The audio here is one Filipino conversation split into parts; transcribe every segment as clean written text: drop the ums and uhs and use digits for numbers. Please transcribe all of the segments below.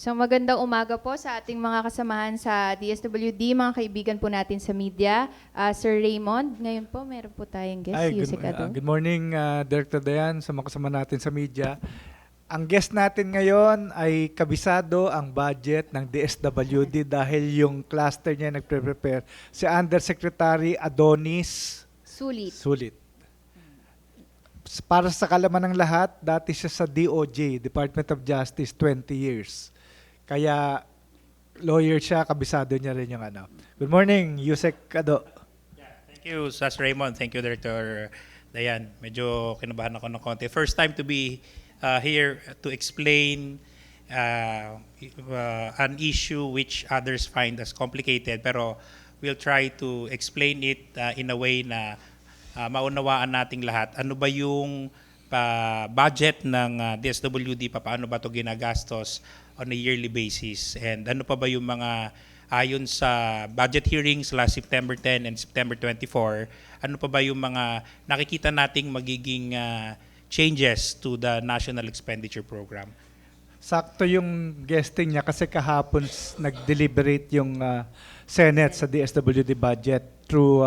So magandang umaga po sa ating mga kasamahan sa DSWD, mga kaibigan po natin sa media. Sir Raymond, ngayon po meron po tayong guest, Yusek Ado. Good morning, Director Dayan, sa mga kasama natin sa media. Ang guest natin ngayon ay kabisado ang budget ng DSWD dahil yung cluster niya nagpre-prepare si Undersecretary Adonis Sulit. Para sa kalaman ng lahat, dati siya sa DOJ, Department of Justice, 20 years. Kaya lawyer siya, kabisado niya rin yung ano. Good morning, Yusek Ado. Thank you, Sas Raymond. Thank you, Director Dayan. Medyo kinabahan ako ng konti. First time to be here to explain an issue which others find as complicated, pero we'll try to explain it in a way na maunawaan nating lahat. Ano ba yung budget ng DSWD, paano ba ito ginagastos on a yearly basis, and ano pa ba yung mga ayon sa budget hearings last September 10 and September 24, ano pa ba yung mga nakikita nating magiging changes to the National Expenditure Program. Sakto yung guesting niya kasi kahapon nag-deliberate yung Senate sa DSWD budget through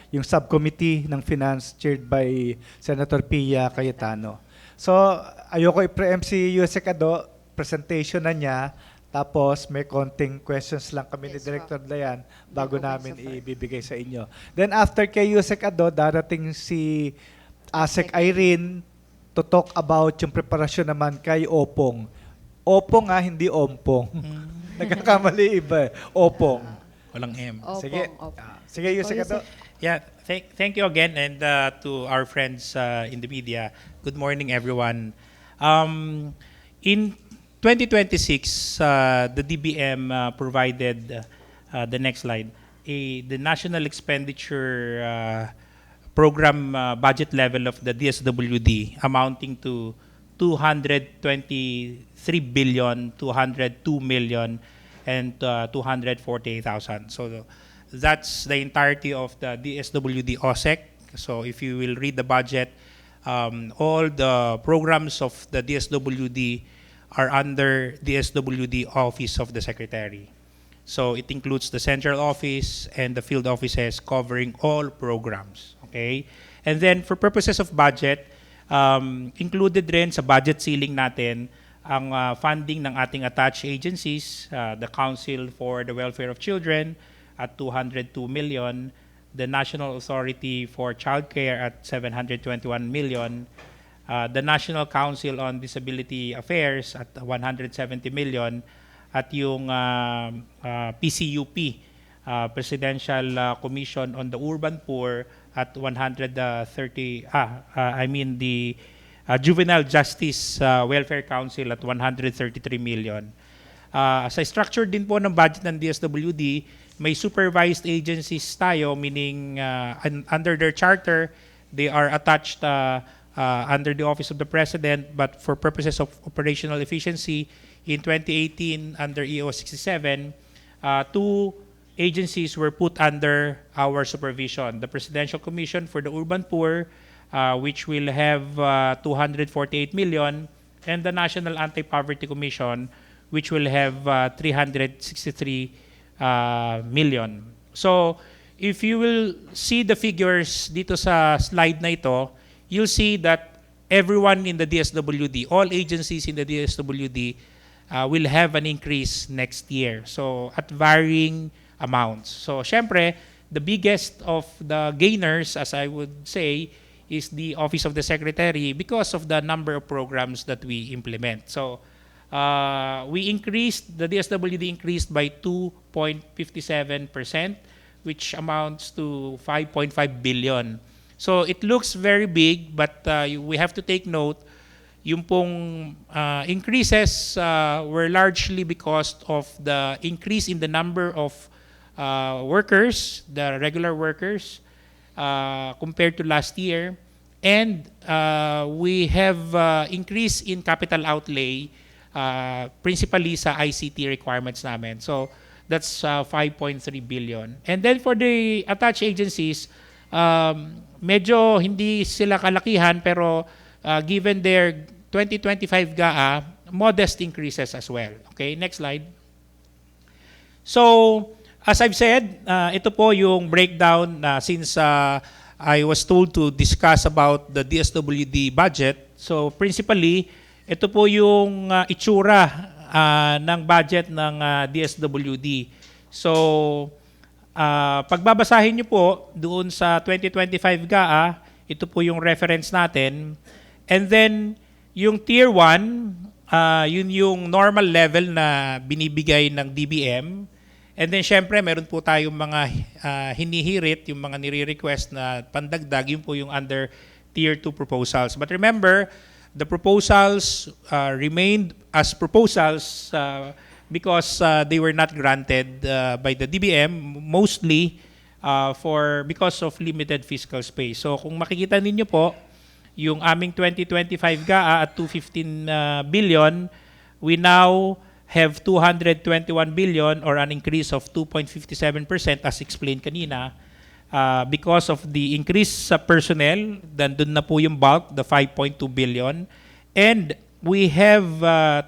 yung subcommittee ng finance chaired by Senator Pia Cayetano. So ayoko i-preempt si Yusek Ado, presentation na niya, tapos may konting questions lang kami ni Director Dayan bago namin ibibigay sa inyo. Then after kay Yusek Ado, darating si Asek Irene to talk about yung preparasyon naman kay Opong. Opong hindi Ompong. Nagkakamali iba eh. Opong. Walang M. Sige. Sige, Yusek Ado. Yeah, thank you again, and to our friends in the media. Good morning, everyone. In 2026, the DBM provided the next slide, the National Expenditure Program budget level of the DSWD amounting to 223 billion, 202 million, and 248,000. So that's the entirety of the DSWD OSEC. So if you will read the budget, all the programs of the DSWD are under DSWD Office of the Secretary. So it includes the central office and the field offices covering all programs. Okay? And then for purposes of budget, included rin sa budget ceiling natin ang funding ng ating attached agencies, the Council for the Welfare of Children at 202 million, the National Authority for Child Care at 721 million, the National Council on Disability Affairs at 170 million, at yung PCUP, Presidential Commission on the Urban Poor at 130, the Juvenile Justice Welfare Council at 133 million. Sa structure din po ng budget ng DSWD, may supervised agencies tayo, meaning under their charter, they are attached under the Office of the President, but for purposes of operational efficiency, in 2018, under EO 67, two agencies were put under our supervision. The Presidential Commission for the Urban Poor, which will have 248 million, and the National Anti-Poverty Commission, which will have 363 million. So, if you will see the figures dito sa slide na ito, you'll see that everyone in the DSWD, all agencies in the DSWD, will have an increase next year. So, at varying amounts. So, syempre, the biggest of the gainers, as I would say, is the Office of the Secretary because of the number of programs that we implement. So, the DSWD increased by 2.57%, which amounts to 5.5 billion. So it looks very big, but we have to take note, yung pong increases were largely because of the increase in the number of workers, the regular workers, compared to last year. And we have increase in capital outlay, principally sa ICT requirements namin. So that's 5.3 billion. And then for the attached agencies, medyo hindi sila kalakihan, pero given their 2025 GAA, modest increases as well. Okay, next slide. So, as I've said, ito po yung breakdown since I was told to discuss about the DSWD budget. So, principally, ito po yung itsura ng budget ng DSWD. So, pagbabasahin niyo po doon sa 2025 GAA, ito po yung reference natin. And then, yung Tier 1, yun yung normal level na binibigay ng DBM. And then, syempre, meron po tayong mga hinihirit, yung mga nire-request na pandagdag, yun po yung under Tier 2 proposals. But remember, the proposals remained as proposals because they were not granted by the DBM, mostly because of limited fiscal space. So kung makikita ninyo po, yung aming 2025 GAA at 215 billion, we now have 221 billion or an increase of 2.57% as explained kanina. Because of the increase sa personnel, doon na po yung bulk, the 5.2 billion. And we have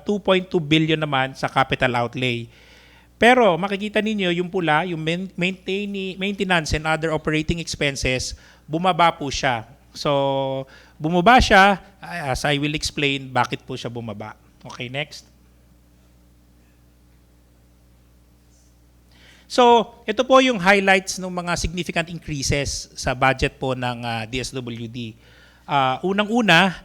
2.2 billion naman sa capital outlay. Pero makikita ninyo yung pula, yung maintenance and other operating expenses, bumaba po siya. So, bumaba siya, as I will explain bakit po siya bumaba. Okay, next. So, ito po yung highlights ng mga significant increases sa budget po ng DSWD. Unang-una,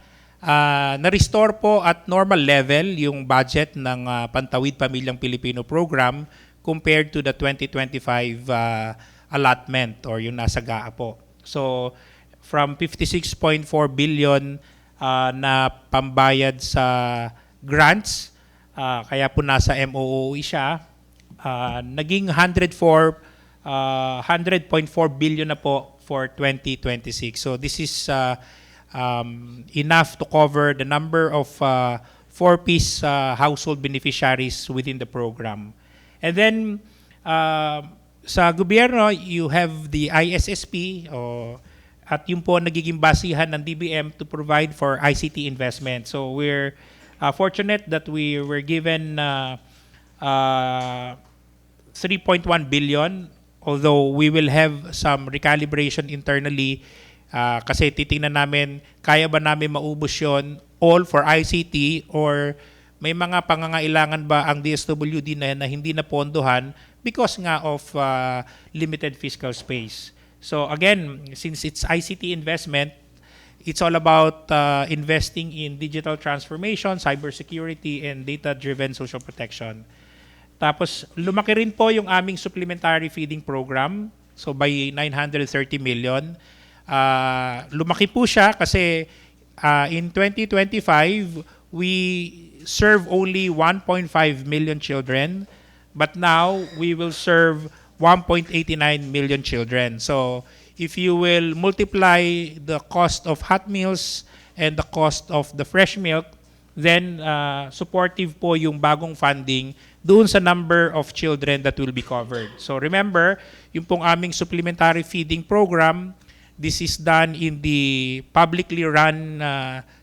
na-restore po at normal level yung budget ng Pantawid Pamilyang Pilipino program compared to the 2025 allotment or yung nasa GAA po. So, from 56.4 billion na pambayad sa grants, kaya po nasa MOOE siya, naging 100.4 billion na po for 2026. So this is enough to cover the number of 4-piece household beneficiaries within the program. And then sa gobyerno, you have the ISSP at yun po nagiging basihan ng DBM to provide for ICT investment. So we're fortunate that we were given 3.1 billion, although we will have some recalibration internally kasi titingnan namin kaya ba namin maubos yun all for ICT or may mga pangangailangan ba ang DSWD na hindi na pondohan because nga of limited fiscal space. So again, since it's ICT investment, it's all about investing in digital transformation, cybersecurity, and data-driven social protection. Tapos, lumaki rin po yung aming supplementary feeding program. So, by 930 million. Lumaki po siya kasi in 2025, we serve only 1.5 million children. But now, we will serve 1.89 million children. So, if you will multiply the cost of hot meals and the cost of the fresh milk, then supportive po yung bagong funding doon sa number of children that will be covered. So remember, yung pong aming supplementary feeding program, this is done in the publicly run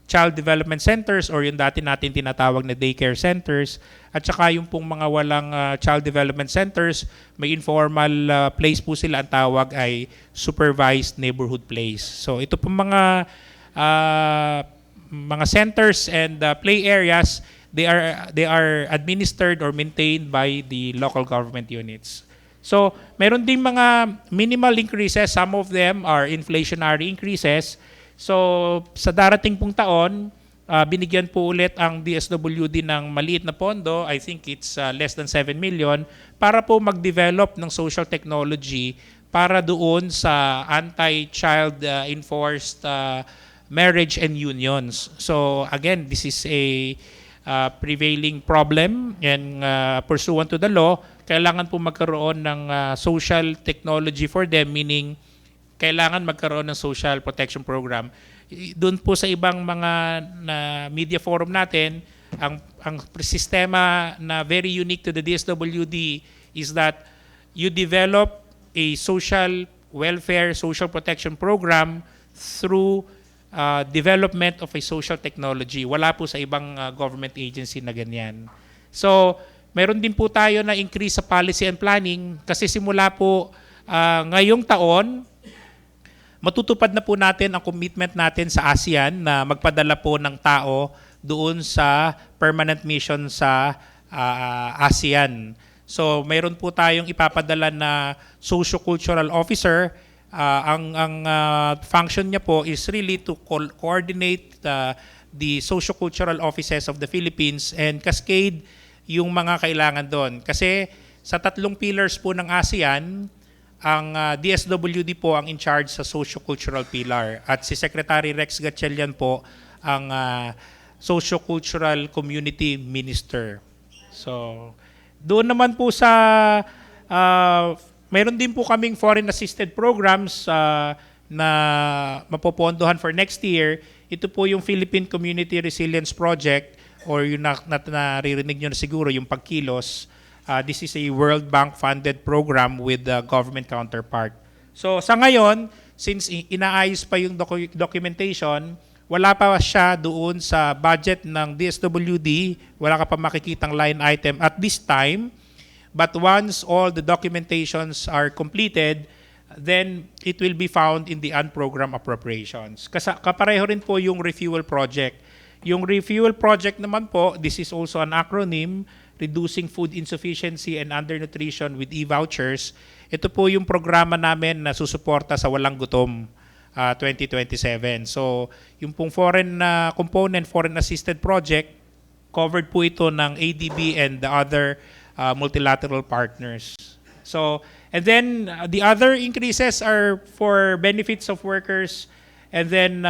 child development centers or yung dati natin tinatawag na daycare centers. At saka yung pong mga walang child development centers, may informal place po sila, ang tawag ay supervised neighborhood place. So ito pong mga centers and play areas, they are administered or maintained by the local government units. So, meron ding mga minimal increases. Some of them are inflationary increases. So, sa darating pong taon, binigyan po ulit ang DSWD ng maliit na pondo. I think it's less than 7 million para po mag-develop ng social technology para doon sa anti-child enforced marriage and unions. So, again, this is a prevailing problem and pursuant to the law, kailangan po magkaroon ng social technology for them, meaning kailangan magkaroon ng social protection program. Doon po sa ibang mga media forum natin, ang sistema na very unique to the DSWD is that you develop a social welfare, social protection program through development of a social technology. Wala po sa ibang government agency na ganyan. So, meron din po tayo na increase sa policy and planning kasi simula po ngayong taon, matutupad na po natin ang commitment natin sa ASEAN na magpadala po ng tao doon sa permanent mission sa ASEAN. So, mayroon po tayong ipapadala na socio-cultural officer. Ang function niya po is really to coordinate the socio-cultural offices of the Philippines and cascade yung mga kailangan doon. Kasi sa 3 pillars po ng ASEAN, ang DSWD po ang in charge sa socio-cultural pillar at si Secretary Rex Gatchalian po ang socio-cultural community minister. So, doon naman po sa mayroon din po kaming foreign assisted programs na mapopondohan for next year. Ito po yung Philippine Community Resilience Project or yung naririnig nyo na siguro yung pagkilos. This is a World Bank funded program with the government counterpart. So sa ngayon, since inaayos pa yung documentation, wala pa siya doon sa budget ng DSWD, wala ka pa makikitang line item at this time. But once all the documentations are completed, then it will be found in the unprogrammed appropriations. Kapareho rin po yung refuel project. Yung refuel project naman po, this is also an acronym, Reducing Food Insufficiency and Undernutrition with e-vouchers. Ito po yung programa namin na susuporta sa Walang Gutom 2027. So yung pong foreign component, foreign assisted project, covered po ito ng ADB and the other multilateral partners. So, and then the other increases are for benefits of workers. And then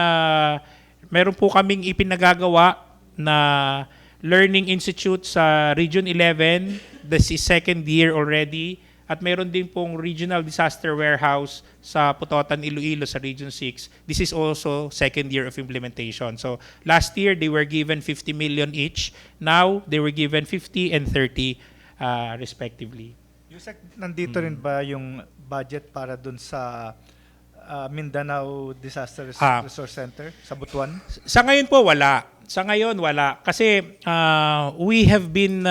meron po kaming ipinagagawa na Learning Institute sa Region 11. This is 2nd year already. At meron din pong Regional Disaster Warehouse sa Putotan, Iloilo sa Region 6. This is also 2nd year of implementation. So last year, they were given 50 million each. Now, they were given 50 and 30 respectively. Yusek, nandito rin ba yung budget para dun sa Mindanao Disaster Resource Center sa Butuan? Sa ngayon po, wala. Sa ngayon, wala. Kasi we have been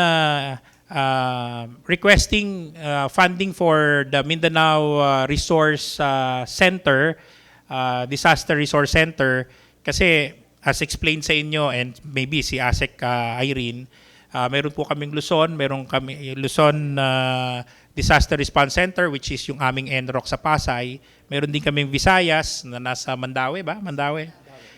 requesting funding for the Mindanao Resource Center, Disaster Resource Center, kasi as explained sa inyo and maybe si ASEC Irene, meron po kaming Luzon, meron kami Luzon Disaster Response Center which is yung aming NROC sa Pasay. Meron din kaming Visayas na nasa Mandaue ba? Mandaue.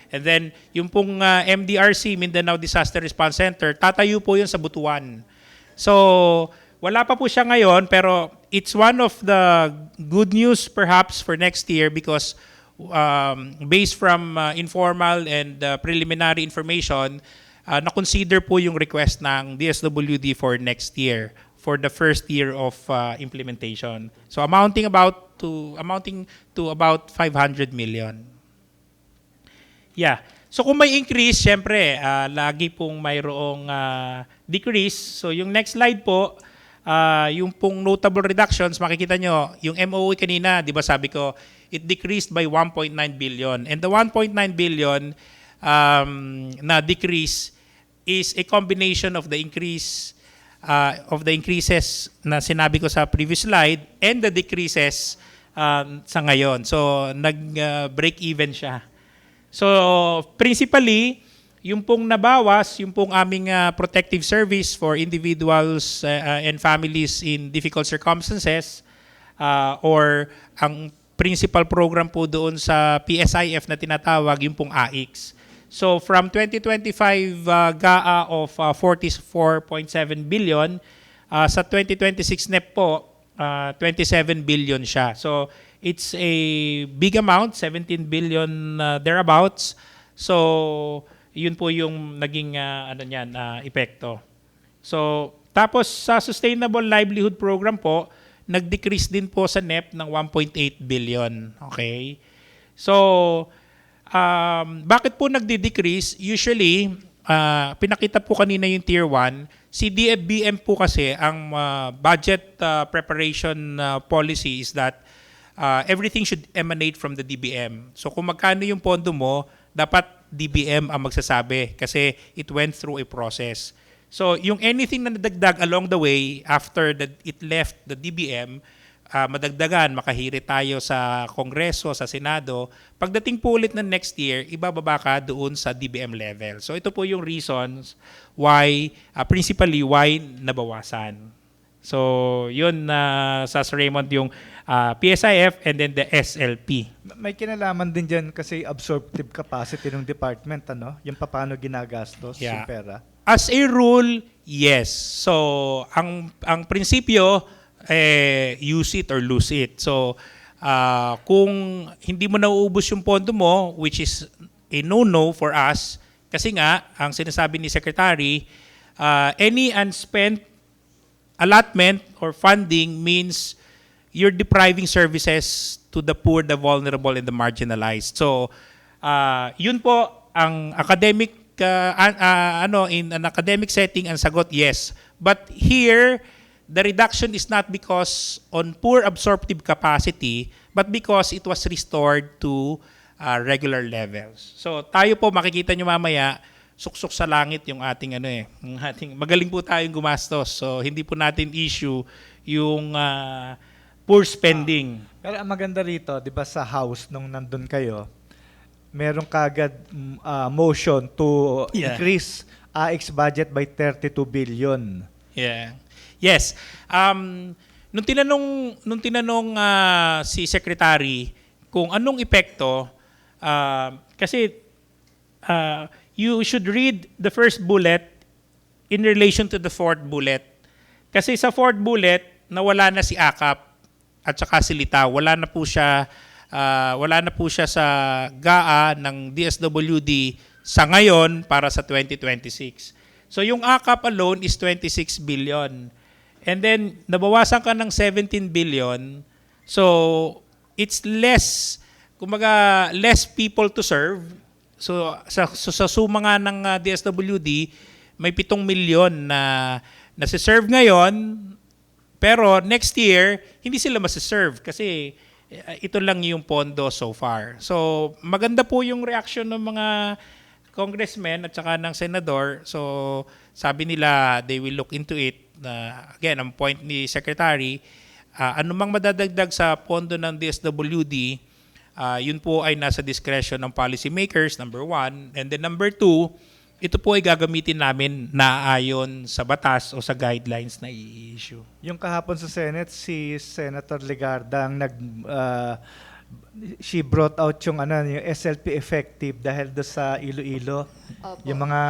And then yung pong MDRC, Mindanao Disaster Response Center, tatayo po yun sa Butuan. So wala pa po siya ngayon pero it's one of the good news perhaps for next year because based from informal and preliminary information, na-consider po yung request ng DSWD for next year, for the first year of implementation. So amounting to about 500 million. Yeah. So kung may increase, syempre, lagi pong mayroong decrease. So yung next slide po, yung pong notable reductions, makikita nyo, yung MOE kanina, di ba sabi ko, it decreased by 1.9 billion. And the 1.9 billion na decrease is a combination of the increases na sinabi ko sa previous slide and the decreases sa ngayon. So nag-break even siya. So principally, yung pong nabawas, yung pong aming protective service for individuals and families in difficult circumstances or ang principal program po doon sa PSIF na tinatawag, yung pong AIX. So from 2025 GAA of 44.7 billion, sa 2026 NEP po, 27 billion siya. So it's a big amount, 17 billion thereabouts. So yun po yung naging epekto. So tapos sa Sustainable Livelihood Program po, nag-decrease din po sa NEP ng 1.8 billion. Okay? So bakit po nagdi-decrease? Usually, pinakita po kanina yung Tier 1, si DFBM po kasi, ang budget preparation policy is that everything should emanate from the DBM. So kung magkano yung pondo mo, dapat DBM ang magsasabi kasi it went through a process. So, yung anything na nadagdag along the way after it left the DBM, madagdagan, makahirit tayo sa Kongreso, sa Senado, pagdating po ulit ng next year, ibababa ka doon sa DBM level. So, ito po yung reasons why, principally, why nabawasan. So, yun sa Sir Raymond yung PSIF and then the SLP. May kinalaman din dyan kasi absorptive capacity ng department, ano? Yung paano ginagastos Yeah. yung pera. As a rule, yes. So, ang prinsipyo, use it or lose it. So, kung hindi mo nauubos yung pondo mo, which is a no-no for us, kasi nga, ang sinasabi ni Secretary, any unspent allotment or funding means you're depriving services to the poor, the vulnerable, and the marginalized. So, yun po ang academic in an academic setting ang sagot, yes. But here, the reduction is not because on poor absorptive capacity, but because it was restored to regular levels. So, tayo po makikita nyo mamaya, suksok sa langit yung ating magaling po tayong gumastos. So hindi po natin issue yung poor spending. Pero ang maganda rito, 'di ba sa House nung nandun kayo, meron kagad motion to increase AX budget by 32 billion. Yeah. Yes. Nung tinanong si Secretary kung anong epekto, kasi you should read the first bullet in relation to the fourth bullet. Kasi sa fourth bullet, nawala na si AKAP at saka si Litaw. Wala na po siya sa GAA ng DSWD sa ngayon para sa 2026. So yung AKAP alone is 26 billion. And then nabawasan ka ng 17 billion. So it's less people to serve. So sa suma nga ng DSWD, may 7 milyon na nasiserve ngayon, pero next year, hindi sila masiserve kasi ito lang yung pondo so far. So maganda po yung reaction ng mga congressmen at saka ng senador. So sabi nila, they will look into it. Again, ang point ni Secretary, anumang madadagdag sa pondo ng DSWD, yun po ay nasa discretion ng policy makers, number one. And then number two, ito po ay gagamitin namin na ayon sa batas o sa guidelines na i-issue. Yung kahapon sa Senate, si Senator Legarda ang she brought out yung yung SLP effective dahil do sa Iloilo, Opo. yung mga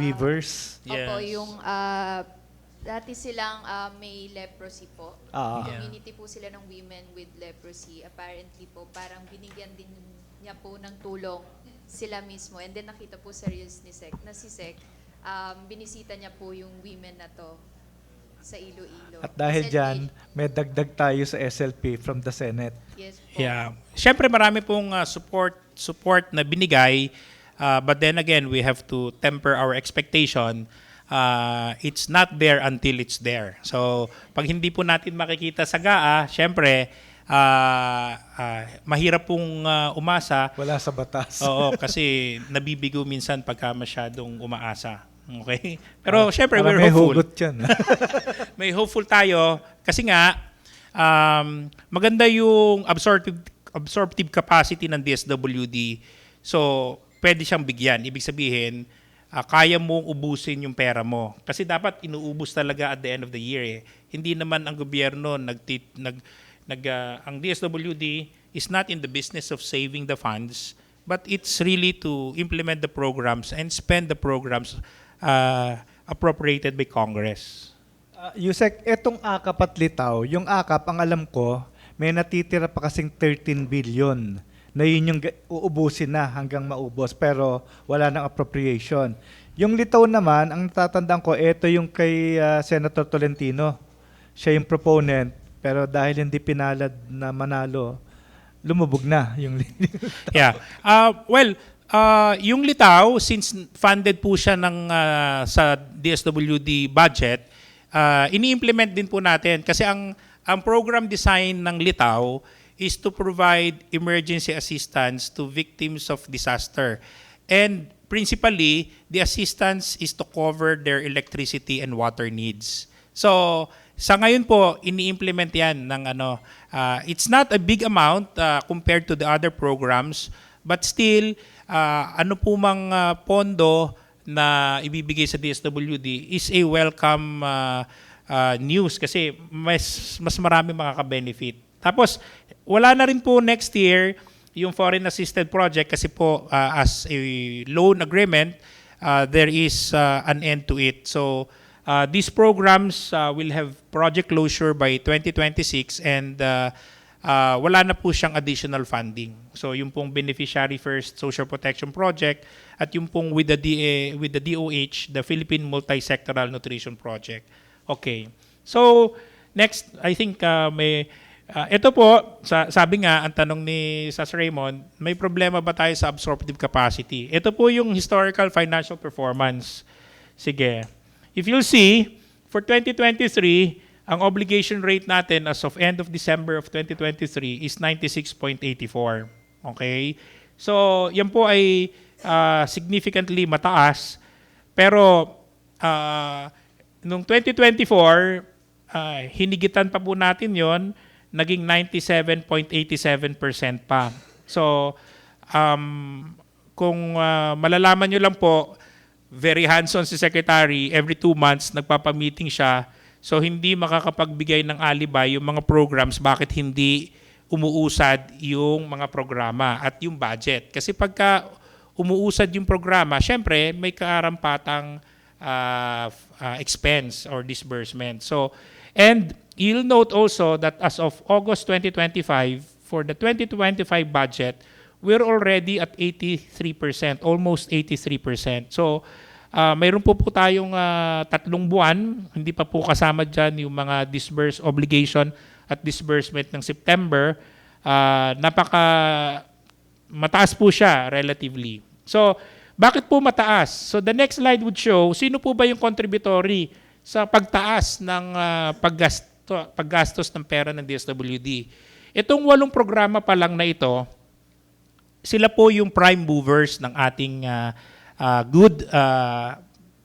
weavers. Opo, Yes. yung dati silang may leprosy po. Ah. Community po sila ng women with leprosy. Apparently po, parang binigyan din niya po ng tulong sila mismo. And then nakita po sa reels ni Sec, na si Sec, binisita niya po yung women na to sa Iloilo. At dahil SLP. dyan, may dagdag tayo sa SLP from the Senate. Yes po. Yeah. Siyempre marami pong support na binigay, but then again, we have to temper our expectation. It's not there until it's there. So, pag hindi po natin makikita sa GAA, syempre, mahirap pong umasa. Wala sa batas. Oo, kasi nabibigo minsan pagka masyadong umaasa. Okay? Pero syempre, we're may hopeful. hugot yan. May hopeful tayo kasi nga, maganda yung absorptive capacity ng DSWD. So, pwede siyang bigyan. Ibig sabihin, kaya mong ubusin yung pera mo. Kasi dapat inuubos talaga at the end of the year. Hindi naman ang gobyerno ang DSWD is not in the business of saving the funds, but it's really to implement the programs and spend the programs appropriated by Congress. Yusek, etong AKAP at Litaw, yung AKAP, ang alam ko, may natitira pa kasing 13 billion na yun yung uubusin na hanggang maubos pero wala nang appropriation. Yung Litaw naman, ang natatandaan ko, ito yung kay Senator Tolentino. Siya yung proponent, pero dahil hindi pinalad na manalo, lumubog na yung Yeah. Yung Litaw, since funded po siya sa DSWD budget, ini-implement din po natin kasi ang program design ng Litaw is to provide emergency assistance to victims of disaster. And principally, the assistance is to cover their electricity and water needs. So, sa ngayon po, ini-implement yan ng it's not a big amount compared to the other programs, but still, ano po mang pondo na ibibigay sa DSWD is a welcome news kasi mas marami makaka-benefit. Tapos, wala na rin po next year yung foreign assisted project kasi po as a loan agreement, there is an end to it. So, these programs will have project closure by 2026 and wala na po siyang additional funding. So, yung pong Beneficiary First Social Protection Project at yung pong with the DOH, the Philippine Multi-Sectoral Nutrition Project. Okay. So, next, I think ito po, sabi nga, ang tanong ni Sas Raymond, may problema ba tayo sa absorptive capacity? Ito po yung historical financial performance. Sige. If you'll see, for 2023, ang obligation rate natin as of end of December of 2023 is 96.84. Okay? So, yan po ay significantly mataas. Pero, noong 2024, hinigitan pa po natin yon, naging 97.87% pa. So, kung malalaman nyo lang po, very hands-on si Secretary, every 2 months nagpapamiting siya. So, hindi makakapagbigay ng alibay yung mga programs bakit hindi umuusad yung mga programa at yung budget. Kasi pagka umuusad yung programa, syempre may karampatang expense or disbursement. So, and you'll note also that as of August 2025, for the 2025 budget, we're already at 83%, almost 83%. So, mayroon po tayong 3 buwan, hindi pa po kasama dyan yung mga disburse obligation at disbursement ng September. Mataas po siya relatively. So, bakit po mataas? So, the next slide would show, sino po ba yung contributory sa pagtaas ng paggastos ng pera ng DSWD. Itong 8 programa pa lang na ito, sila po yung prime movers ng ating good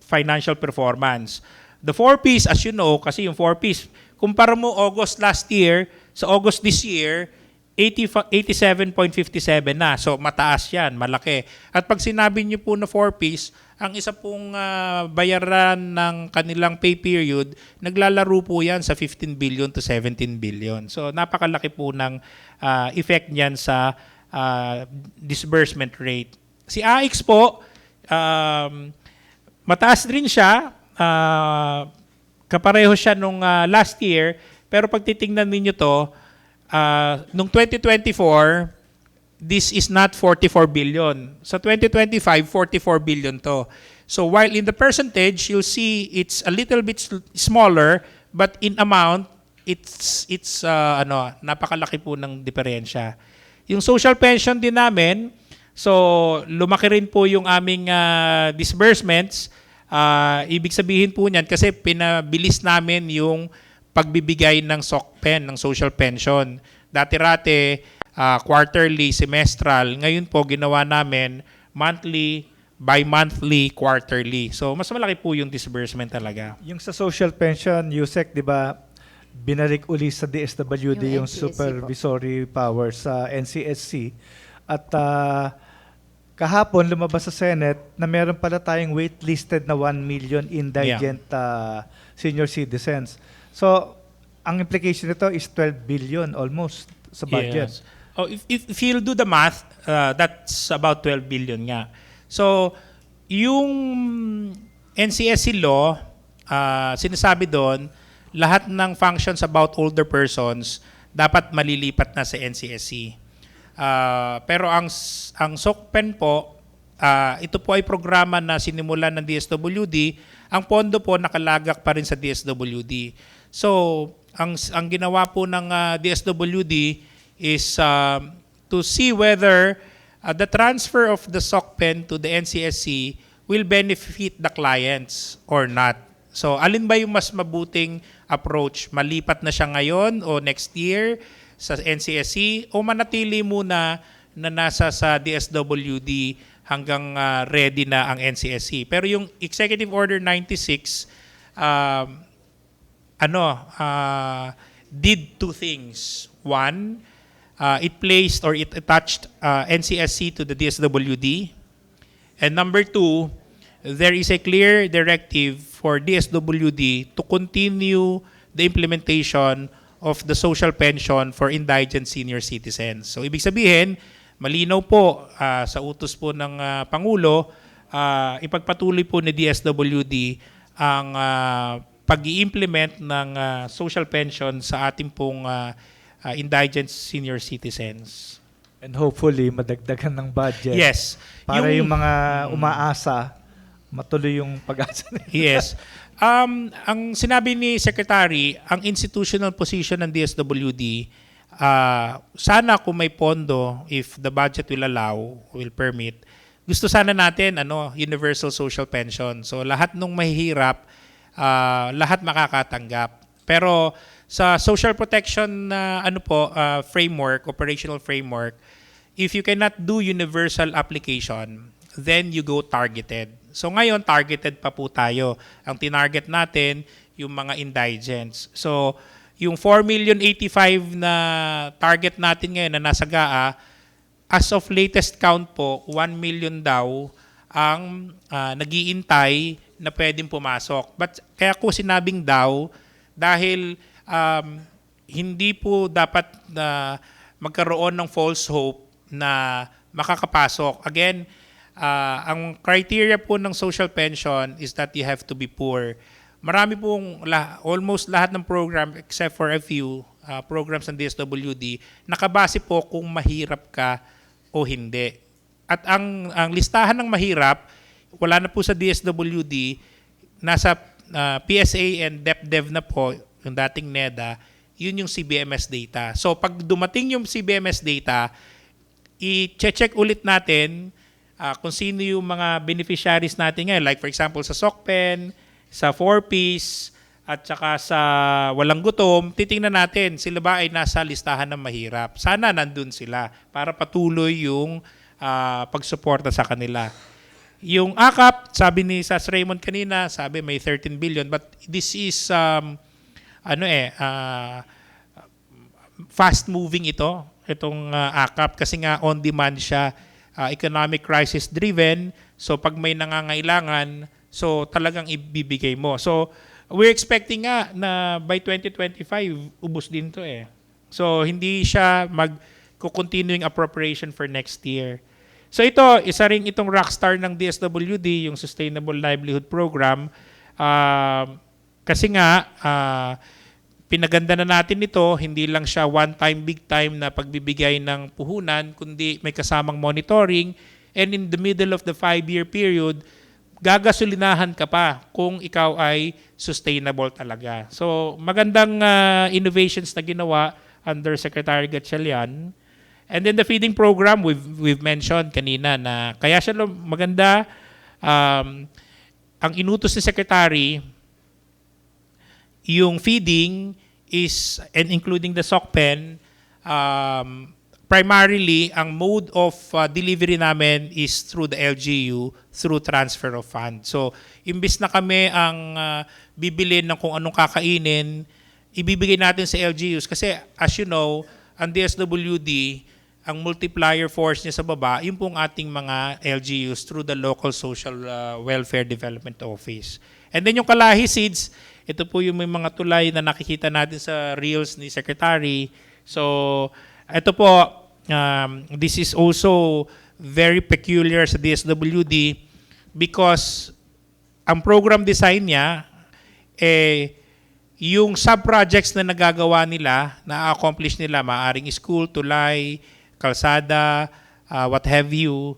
financial performance. The 4Ps, as you know, kasi yung 4Ps, kumpara mo August last year, sa August this year, 87.57 na. So, mataas yan, malaki. At pag sinabi niyo po na 4Ps, ang isa pong bayaran ng kanilang pay period, naglalaro po yan sa 15 billion to 17 billion. So, napakalaki po ng effect niyan sa disbursement rate. Si AIX po, mataas rin siya. Kapareho siya nung last year. Pero pag titingnan ninyo to, nung 2024, this is not 44 billion. Sa 2025, 44 billion to. So while in the percentage, you'll see it's a little bit smaller, but in amount, it's napakalaki po ng diferensya. Yung social pension din namin, so lumaki rin po yung aming disbursements. Ibig sabihin po niyan, kasi pinabilis namin yung pagbibigay ng SOCPEN, ng social pension. Dati-rate, quarterly, semestral. Ngayon po, ginawa namin monthly, bi-monthly, quarterly. So, mas malaki po yung disbursement talaga. Yung sa social pension, USEC, di ba, binalik uli sa DSWD yung NCSC supervisory power sa NCSC. At kahapon, lumabas sa Senate na meron pala tayong waitlisted na 1 million indigent senior citizens. So, ang implication nito is 12 billion almost sa budget. Yes. Oh, if you'll do the math, that's about 12 billion nga. So, yung NCSC law, sinasabi doon, lahat ng functions about older persons dapat malilipat na sa NCSC. Pero ang SOCPEN po, ito po ay programa na sinimulan ng DSWD. Ang pondo po nakalagak pa rin sa DSWD. So, ang ginawa po ng DSWD is to see whether the transfer of the SOCPEN to the NCSC will benefit the clients or not. So, alin ba yung mas mabuting approach? Malipat na siya ngayon o next year sa NCSC o manatili muna na nasa sa DSWD hanggang ready na ang NCSC. Pero yung Executive Order 96 did two things. One, it placed or it attached NCSC to the DSWD. And number two, there is a clear directive for DSWD to continue the implementation of the social pension for indigent senior citizens. So ibig sabihin, malinaw po sa utos po ng Pangulo, ipagpatuloy po ni DSWD ang pag-i-implement ng social pension sa ating pong indigent senior citizens. And hopefully, madagdagan ng budget. Yes. Para yung mga umaasa, matuloy yung pag-asa nila. Yes. Ang sinabi ni Secretary, ang institutional position ng DSWD, sana kung may pondo, if the budget will allow, will permit, gusto sana natin universal social pension. So lahat ng mahihirap, lahat makakatanggap. Pero sa social protection framework, operational framework, if you cannot do universal application, then you go targeted. So ngayon, targeted pa po tayo. Ang tinarget natin, yung mga indigents. So yung 4,085,000 na target natin ngayon na nasa GAA, as of latest count po, 1 million daw ang nag-iintay na pwedeng pumasok. But kaya ko sinabing daw, dahil hindi po dapat magkaroon ng false hope na makakapasok. Again, ang criteria po ng social pension is that you have to be poor. Marami pong, almost lahat ng program except for a few programs ng DSWD, nakabase po kung mahirap ka o hindi. At ang listahan ng mahirap, wala na po sa DSWD, nasa PSA and DepDev na po, yung dating NEDA, yun yung CBMS data. So pag dumating yung CBMS data, i-check ulit natin kung sino yung mga beneficiaries natin ngayon. Like for example sa SOCPEN, sa 4Ps, at saka sa Walang Gutom, titingnan natin sila ba ay nasa listahan ng mahirap. Sana nandun sila para patuloy yung pagsuporta sa kanila. Yung AKAP, sabi ni Sas Raymond kanina, sabi may 13 billion, but this is fast moving itong AKAP kasi nga on demand siya, economic crisis driven. So pag may nangangailangan, so talagang ibibigay mo. So we're expecting nga na by 2025 ubos din to eh. So hindi siya mag-continuing appropriation for next year. So ito, isa ring itong rockstar ng DSWD, yung Sustainable Livelihood Program. Kasi nga, pinaganda na natin ito, hindi lang siya one-time, big-time na pagbibigay ng puhunan, kundi may kasamang monitoring. And in the middle of the 5-year period, gagasolinahan ka pa kung ikaw ay sustainable talaga. So magandang innovations na ginawa under Secretary Gatchalian. And then the feeding program, we've mentioned kanina na kaya siya maganda. Ang inutos ni Secretary, yung feeding is, and including the SOCPEN, primarily, ang mode of delivery namin is through the LGU, through transfer of funds. So, imbis na kami ang bibilin ng kung anong kakainin, ibibigay natin sa LGUs. Kasi, as you know, ang DSWD, ang multiplier force niya sa baba, yung pong ating mga LGUs through the local social welfare development office. And then yung Kalahi Seeds, ito po yung may mga tulay na nakikita natin sa reels ni Secretary. So, ito po, this is also very peculiar sa DSWD because ang program design niya, yung sub-projects na nagagawa nila, na-accomplish nila, maaring school, tulay, kalsada, what have you,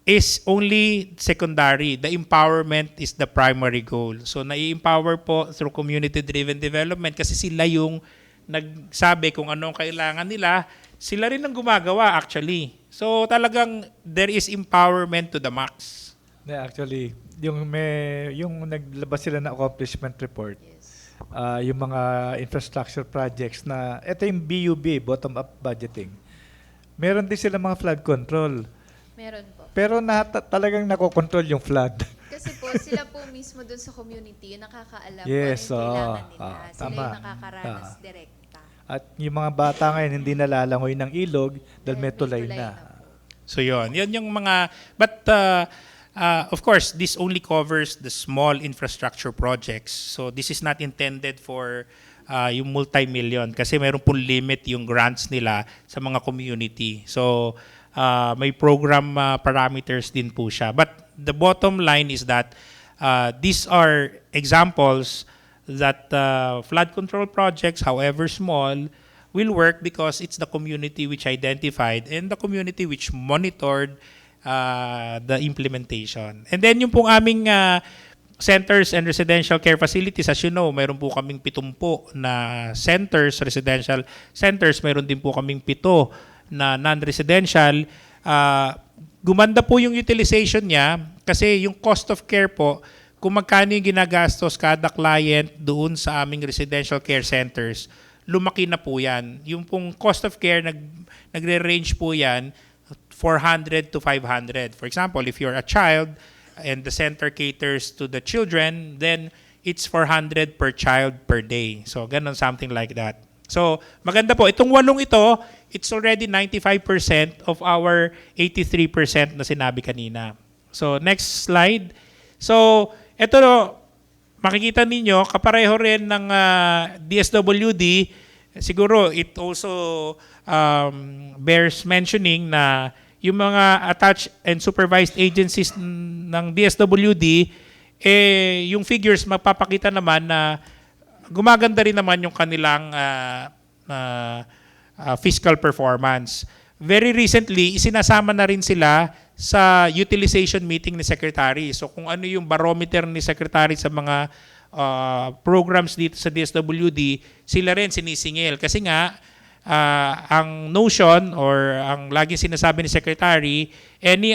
is only secondary. The empowerment is the primary goal. So, nai-empower po through community-driven development kasi sila yung nagsabi kung anong kailangan nila, sila rin ang gumagawa actually. So, talagang there is empowerment to the max. Yeah, actually, yung naglabas sila na accomplishment report, Yes. yung mga infrastructure projects na, ito yung BUB, bottom-up budgeting. Meron din sila mga flood control. Meron po. Pero talagang nakokontrol yung flood. Kasi po, sila po mismo dun sa community yung nakakaalam Yes, kung ano yung kailangan oo. nila. Sila Tama. yung nakakaranas direkta. At yung mga bata ngayon hindi nalalangoy ng ilog dahil may tulay tulay na. po. So yon yung mga, but of course, this only covers the small infrastructure projects. So this is not intended for yung multi-million kasi mayroon pong limit yung grants nila sa mga community. So may program parameters din po siya. But the bottom line is that these are examples that flood control projects, however small, will work because it's the community which identified and the community which monitored the implementation. And then yung pong aming centers and residential care facilities, as you know, mayroon po kaming 70 na centers, residential centers, mayroon din po kaming 7 na non-residential. Gumanda po yung utilization niya kasi yung cost of care po, kung magkano yung ginagastos kada client doon sa aming residential care centers, lumaki na po yan. Yung pong cost of care, nagre-range po yan 400 to 500. For example, if you're a child and the center caters to the children, then it's 400 per child per day. So, ganun, something like that. So, maganda po. Itong 8 ito, it's already 95% of our 83% na sinabi kanina. So, next slide. So, ito, makikita ninyo, kapareho rin ng DSWD, siguro it also bears mentioning na yung mga attached and supervised agencies ng DSWD, yung figures magpapakita naman na gumaganda rin naman yung kanilang fiscal performance. Very recently, isinasama na rin sila sa utilization meeting ni Secretary. So kung ano yung barometer ni Secretary sa mga programs dito sa DSWD, sila rin sinisingil. Kasi nga, ang notion or ang laging sinasabi ni Secretary, any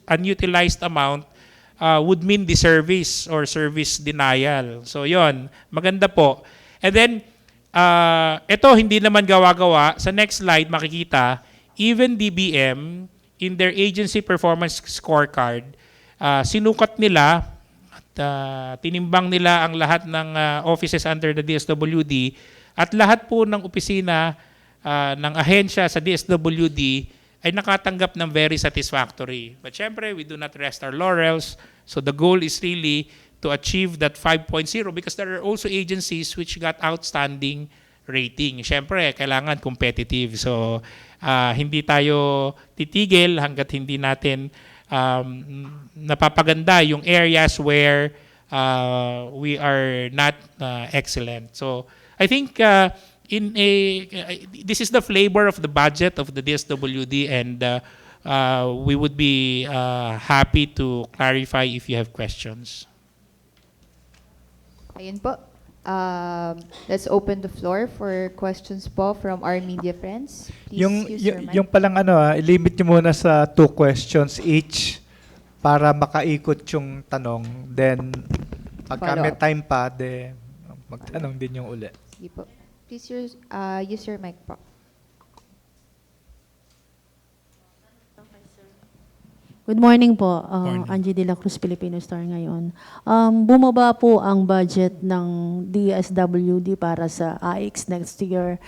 unutilized amount would mean disservice or service denial. So yon, maganda po. And then, ito hindi naman gawa-gawa. Sa next slide makikita, even DBM, in their agency performance scorecard, sinukat nila at tinimbang nila ang lahat ng offices under the DSWD at lahat po ng opisina ng ahensya sa DSWD ay nakatanggap ng very satisfactory. But syempre, we do not rest our laurels. So the goal is really to achieve that 5.0 because there are also agencies which got outstanding rating. Syempre, kailangan competitive. So hindi tayo titigil hanggat hindi natin napapaganda yung areas where we are not excellent. So I think this is the flavor of the budget of the DSWD, and we would be happy to clarify if you have questions. Ayun po. Let's open the floor for questions po from our media friends. Please use your mic. Yung palang i-limit nyo muna sa 2 questions each para makaikot yung tanong. Then, pagka Follow may up. time pa, magtanong din yung uli. Sige po. Please use your mic po. Good morning po, Morning. Angie De La Cruz, Filipino Star ngayon. Bumaba po ang budget ng DSWD para sa AIX next year.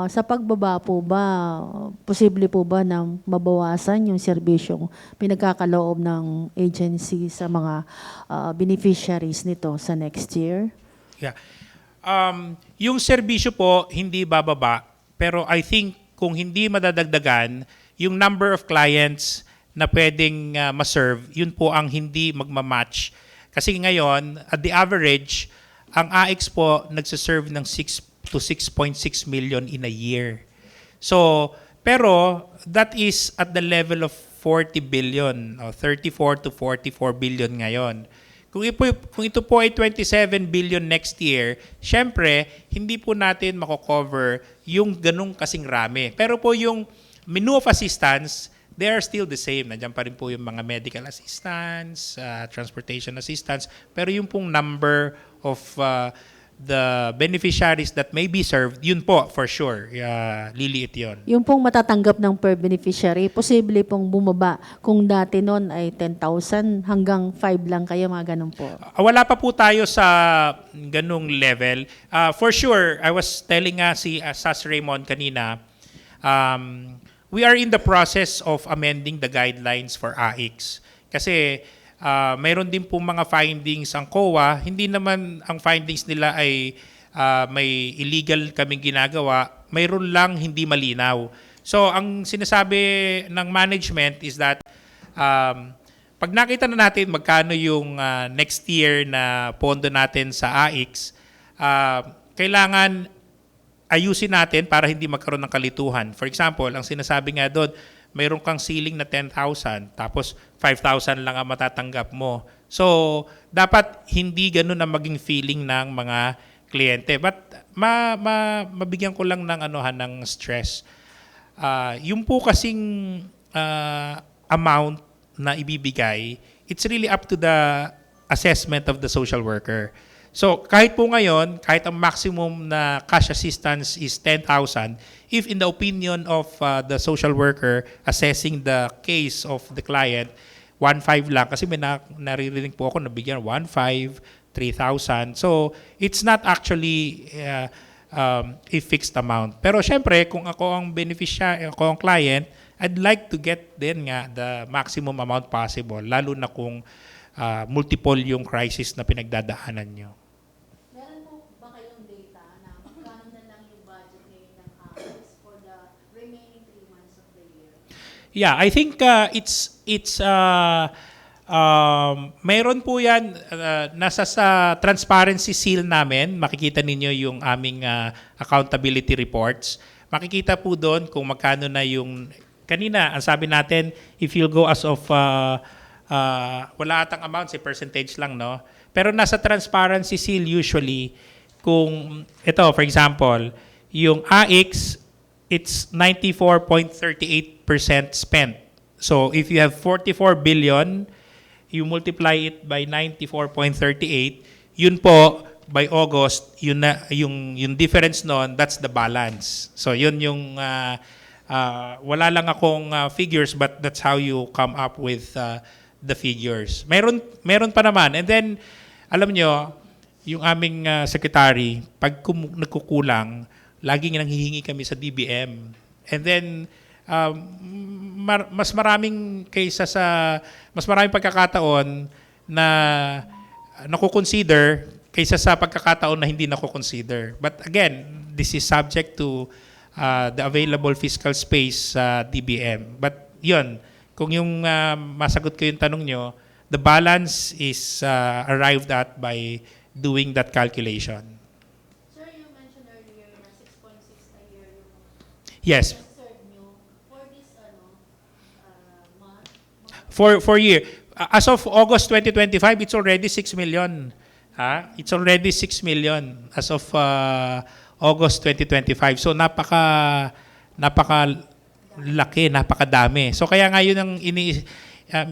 Sa pagbaba po ba, posible po ba na mabawasan yung serbisyong pinagkakaloob ng agency sa mga beneficiaries nito sa next year? Yeah. Yung serbisyo po, hindi bababa. Pero I think kung hindi madadagdagan, yung number of clients na pwedeng ma-serve, yun po ang hindi magmamatch. Kasi ngayon, at the average, ang AX po nagsaserve ng 6 to 6.6 million in a year. So, pero that is at the level of 40 billion, o 34 to 44 billion ngayon. Kung ito po ay 27 billion next year, syempre, hindi po natin mako-cover yung ganung kasing rami. Pero po yung menu of assistance, they are still the same. Nandiyan pa rin po yung mga medical assistance, transportation assistance, pero yung pong number of the beneficiaries that may be served, yun po for sure, liliit yun. Yung pong matatanggap ng per beneficiary, posible pong bumaba. Kung dati noon ay 10,000 hanggang 5 lang kayo, mga ganun po. Wala pa po tayo sa ganung level. For sure, I was telling si Sas Raymond kanina, we are in the process of amending the guidelines for AIX. Kasi mayroon din po mga findings ang COA. Hindi naman ang findings nila ay may illegal kaming ginagawa. Mayroon lang hindi malinaw. So ang sinasabi ng management is that pag nakita na natin magkano yung next year na pondo natin sa AIX, kailangan ayusin natin para hindi magkaroon ng kalituhan. For example, ang sinasabi nga doon, mayroon kang ceiling na 10,000 tapos 5,000 lang ang matatanggap mo. So, dapat hindi ganun ang maging feeling ng mga kliyente. But mabigyan ko lang ng stress. Yung po kasing amount na ibibigay, it's really up to the assessment of the social worker. So, kahit po ngayon, kahit ang maximum na cash assistance is 10,000, if in the opinion of the social worker assessing the case of the client, 1,500 lang, kasi may naririnig po ako na bigyan 1,500, 3,000. So, it's not actually a fixed amount. Pero syempre, kung ako ang beneficiary, ako ang client, I'd like to get din nga the maximum amount possible, lalo na kung multiple yung crisis na pinagdadaanan nyo. Meron po ba kayong data na magkano na lang yung budget ngayon ng AIX for the remaining 3 months of the year? Yeah, I think mayroon po yan, nasa sa transparency seal namin, makikita ninyo yung aming accountability reports. Makikita po doon kung magkano na yung, kanina, ang sabi natin, if you'll go as of, wala atang amount, percentage lang, no? Pero nasa transparency seal usually, kung ito, for example, yung AIX, it's 94.38% spent. So if you have 44 billion, you multiply it by 94.38, yun po, by August, yun na, yung difference nun, that's the balance. So yun yung, wala lang akong figures, but that's how you come up with the figures. Meron pa naman. And then, alam nyo, yung aming secretary, pag nagkukulang, laging nanghihingi kami sa DBM. And then, mas maraming pagkakataon na nakukonsider kaysa sa pagkakataon na hindi nakukonsider. But again, this is subject to the available fiscal space sa DBM. But yun, kung yung masagot ko yung tanong nyo, the balance is arrived at by doing that calculation. Sir, you mentioned earlier na 6.6 a year yung Yes, serve nyo for this month. for year. As of August 2025, it's already 6 million. It's already 6 million as of August 2025. So napaka-laki, napakadami. So kaya ngayon ang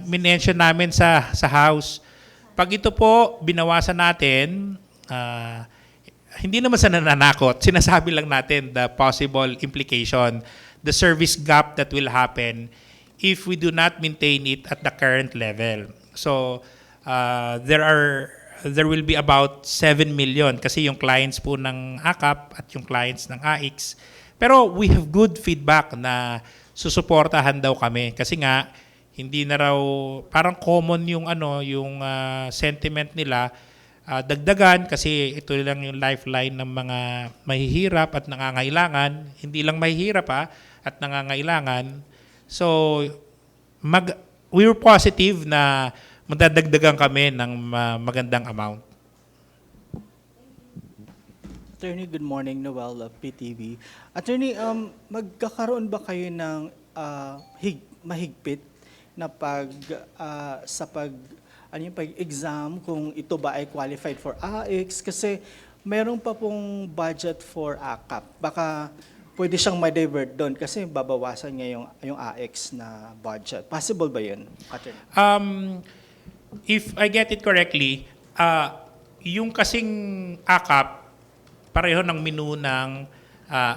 minention namin sa house, pag ito po binawasan natin, hindi naman sa nananakot, sinasabi lang natin the possible implication, the service gap that will happen if we do not maintain it at the current level. So there will be about 7 million kasi yung clients po ng AKAP at yung clients ng AIX. Pero we have good feedback na susuportahan daw kami kasi nga hindi na raw parang common yung sentiment nila, dagdagan kasi ito lang yung lifeline ng mga mahihirap at nangangailangan, hindi lang mahihirap at nangangailangan. So we were positive na magdadagdagan kami ng magandang amount. Attorney, good morning. Noel of PTV. Attorney, magkakaroon ba kayo ng mahigpit na pag-exam kung ito ba ay qualified for AIX? Kasi meron pa pong budget for AKAP. Baka pwede siyang ma-divert doon kasi babawasan niya yung AIX na budget. Possible ba yun, Attorney? If I get it correctly, yung kasing AKAP, pareho ng menu ng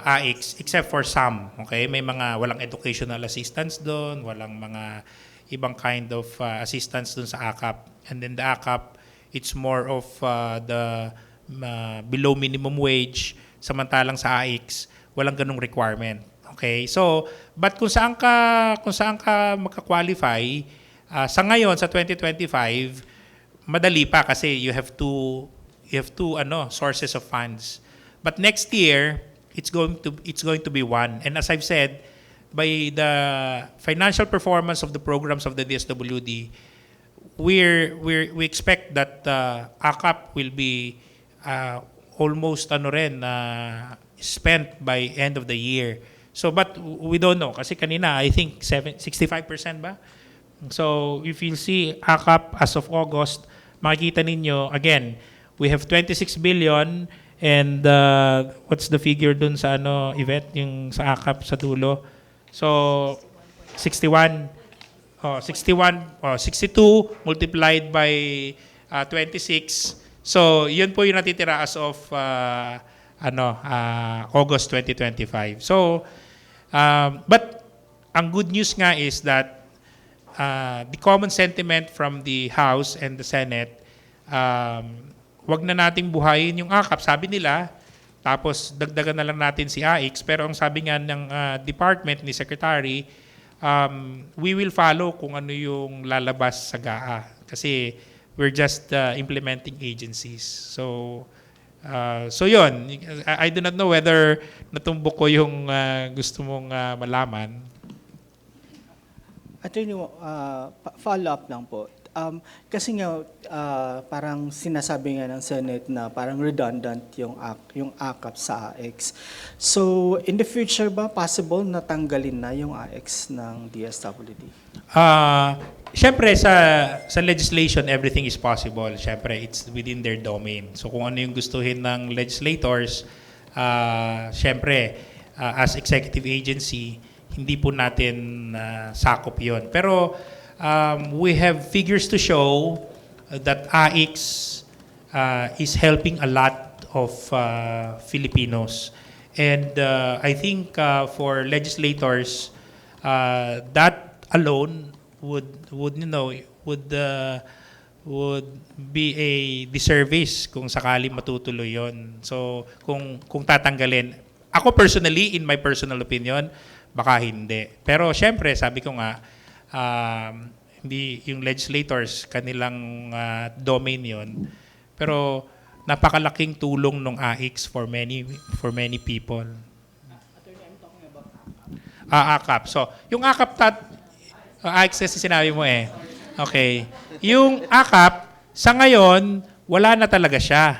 AX except for some. Okay? May mga walang educational assistance doon, walang mga ibang kind of assistance doon sa AKAP. And then the AKAP, it's more of the below minimum wage, samantalang sa AX, walang ganung requirement. Okay? So, but kung saan ka magka-qualify, sa ngayon, sa 2025, madali pa kasi you have two sources of funds. But next year, it's going to be one. And as I've said, by the financial performance of the programs of the DSWD, we expect that AKAP will be almost spent by end of the year. So, but we don't know. Kasi kanina, I think 65% ba? So, if you see AKAP as of August, makikita ninyo, again, we have 26 billion and what's the figure dun sa Yvette, yung sa AKAP sa dulo? So, 61. 62 multiplied by 26. So, yun po yung natitira as of August 2025. So, but ang good news nga is that the common sentiment from the House and the Senate, wag na nating buhayin yung AKAP. Sabi nila, tapos dagdagan na lang natin si AX. Pero ang sabi nga ng department ni Secretary, we will follow kung ano yung lalabas sa GAA. Kasi we're just implementing agencies. So yun. I do not know whether natumbok ko yung gusto mong malaman. Attorney, follow up lang po. Kasi nga parang sinasabi nga ng Senate na parang redundant yung AKAP sa AX. So in the future ba possible na tanggalin na yung AX ng DSWD? Siyempre sa legislation everything is possible. Siyempre it's within their domain. So kung ano yung gustuhin ng legislators, siyempre as executive agency hindi po natin sakop 'yon. Pero we have figures to show that AX is helping a lot of Filipinos. And I think for legislators, that alone would be a disservice kung sakali matutuloy yon. So kung tatanggalin, ako personally, in my personal opinion, baka hindi. Pero syempre, sabi ko nga, hindi yung legislators kanilang domain yon, pero napakalaking tulong ng AX for many people. AKAP. So yung AKAP AX kasi sinabi mo okay, yung AKAP sa ngayon wala na talaga siya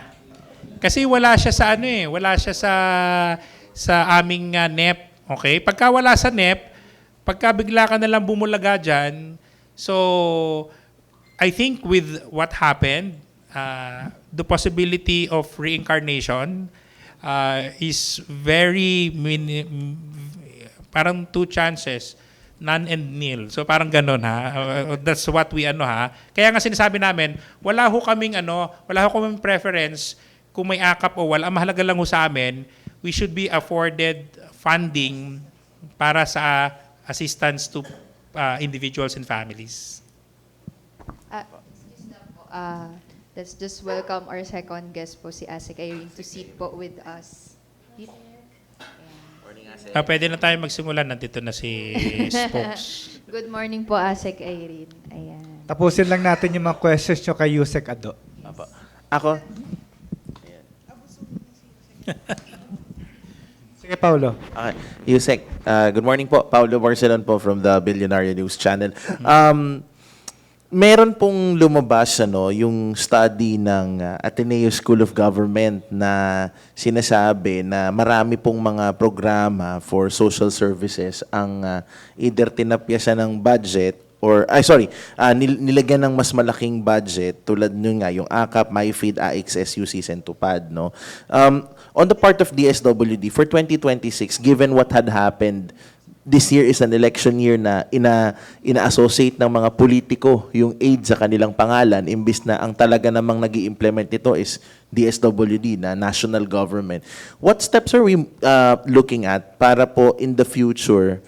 kasi wala siya sa wala siya sa aming NEP. Okay, pagka wala sa NEP, pagka bigla ka na lang bumulaga dyan, so I think with what happened, the possibility of reincarnation is very parang 2 chances, none and nil. So parang ganun that's what we Kaya nga sinasabi namin, wala ho kaming preference kung may AKAP o wala. Ang mahalaga lang ho sa amin, we should be afforded funding para sa assistance to individuals and families. Excuse lang po. Let's just welcome our second guest po, si Asik Irene, to sit po with us. Pwede na tayo magsimula. Nandito na si Spokes. Good morning po, Asik Irene. Ayan. Tapusin lang natin yung mga questions nyo kay Yusek Ado. Ako? Sige, Paulo. Okay. Yusek, good morning po. Paulo Barcelon po from the Billionaire News Channel. Meron pong lumabas yung study ng Ateneo School of Government na sinasabi na marami pong mga programa for social services ang either tinapyasan ng budget or nilagyan ng mas malaking budget tulad nyo nga yung AKAP, MyFeed, AX, SUCs, and TUPAD. On the part of DSWD for 2026, given what had happened this year is an election year na ina-associate ng mga politiko yung aid sa kanilang pangalan imbis na ang talaga namang nag-i-implement nito is DSWD na national government. What steps are we looking at para po in the future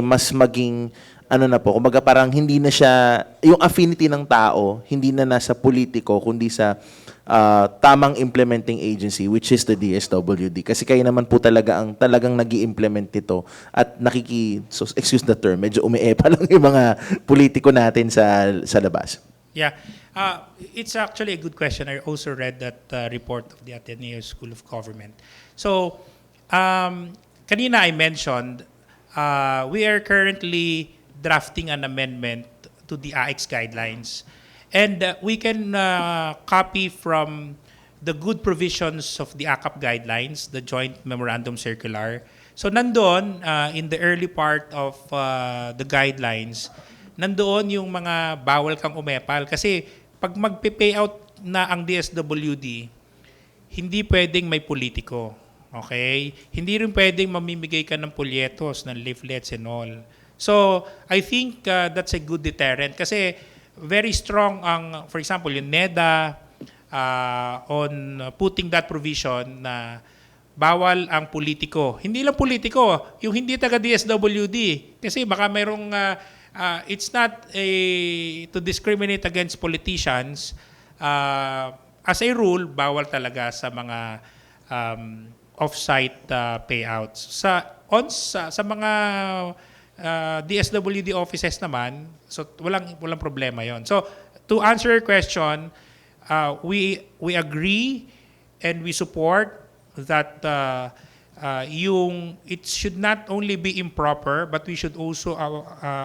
mas maging ano na po, kumbaga parang hindi na siya, yung affinity ng tao, hindi na nasa politiko, kundi sa tamang implementing agency, which is the DSWD. Kasi kayo naman po talaga ang talagang nag-i-implement nito at so, excuse the term, medyo pa lang yung mga politiko natin sa labas. Yeah. It's actually a good question. I also read that report of the Ateneo School of Government. So, kanina I mentioned, we are currently drafting an amendment to the AIX guidelines. And we can copy from the good provisions of the ACAP guidelines, the Joint Memorandum Circular. So nandoon, in the early part of the guidelines, nandoon yung mga bawal kang umepal. Kasi pag magpe-payout na ang DSWD, hindi pwedeng may politiko. Okay? Hindi rin pwedeng mamimigay ka ng polyetos, ng leaflets and all. So I think that's a good deterrent. Kasi very strong ang, for example, yung NEDA on putting that provision na bawal ang politiko. Hindi lang politiko, yung hindi taga DSWD. Kasi baka mayroong, it's not to discriminate against politicians. As a rule, bawal talaga sa mga off-site payouts. Sa mga DSWD offices naman, so walang problema yon. So to answer your question, we agree and we support that it should not only be improper, but we should also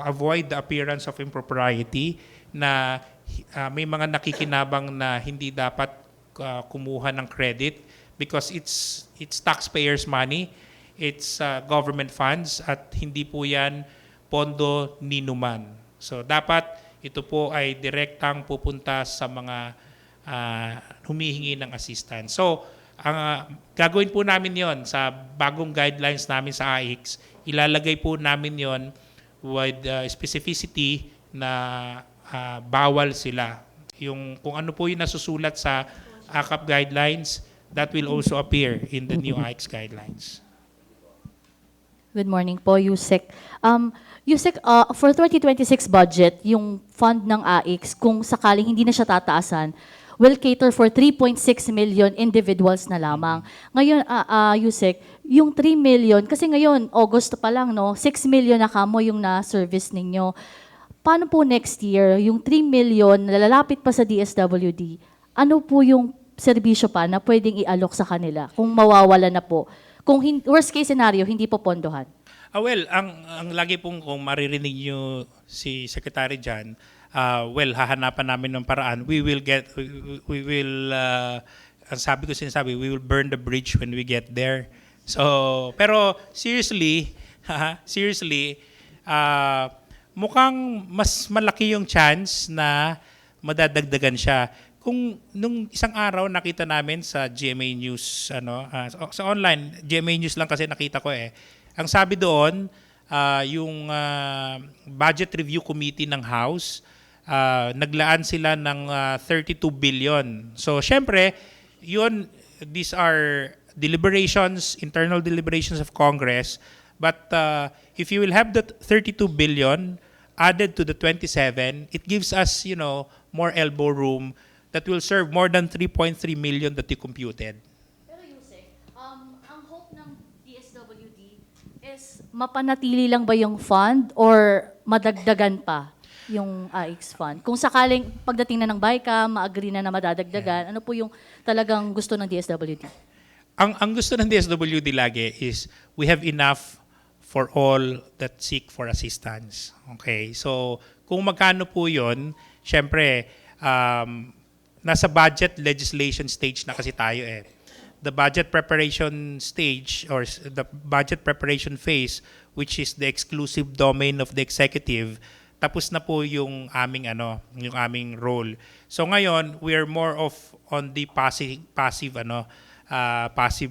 avoid the appearance of impropriety na may mga nakikinabang na hindi dapat kumuha ng credit because it's taxpayers' money. It's government funds at hindi po yan pondo ninuman. So dapat ito po ay direktang pupunta sa mga humihingi ng assistance. So ang gagawin po namin yon sa bagong guidelines namin sa AIX, ilalagay po namin yon with specificity na bawal sila. Yung kung ano po yung nasusulat sa ACAP guidelines, that will also appear in the new AIX guidelines. Good morning po, Yusek. Yusek, for 2026 budget, yung fund ng AIX, kung sakaling hindi na siya tataasan, will cater for 3.6 million individuals na lamang. Ngayon, Yusek, yung 3 million, kasi ngayon, August pa lang, no, 6 million na kamo yung na-service ninyo. Paano po next year, yung 3 million na lalapit pa sa DSWD, ano po yung serbisyo pa na pwedeng i-alok sa kanila kung mawawala na po? Kung worst case scenario, hindi po pondohan. Well, ang lagi pong kung maririnig niyo si Secretary Jan, hahanapan namin ng paraan. We will ang sabi ko sinasabi, we will burn the bridge when we get there. So, pero seriously, mukhang mas malaki yung chance na madadagdagan siya. Kung nung isang araw nakita namin sa GMA News, sa online, GMA News lang kasi nakita ko eh. Ang sabi doon, yung Budget Review Committee ng House, naglaan sila ng 32 billion. So, syempre, these are deliberations, internal deliberations of Congress. But if you will have that 32 billion added to the 27, it gives us, more elbow room that will serve more than 3.3 million that you computed. Pero Yusek, ang hope ng DSWD is mapanatili lang ba yung fund or madagdagan pa yung AIX fund? Kung sakaling pagdating na ng BICA, ma-agree na madadagdagan, ano po yung talagang gusto ng DSWD? Ang gusto ng DSWD lagi is we have enough for all that seek for assistance. Okay? So, kung magkano po yun, syempre, nasa budget legislation stage na kasi tayo eh. The budget preparation stage or the budget preparation phase, which is the exclusive domain of the executive, tapos na po yung aming role. So ngayon, we are more of on the passive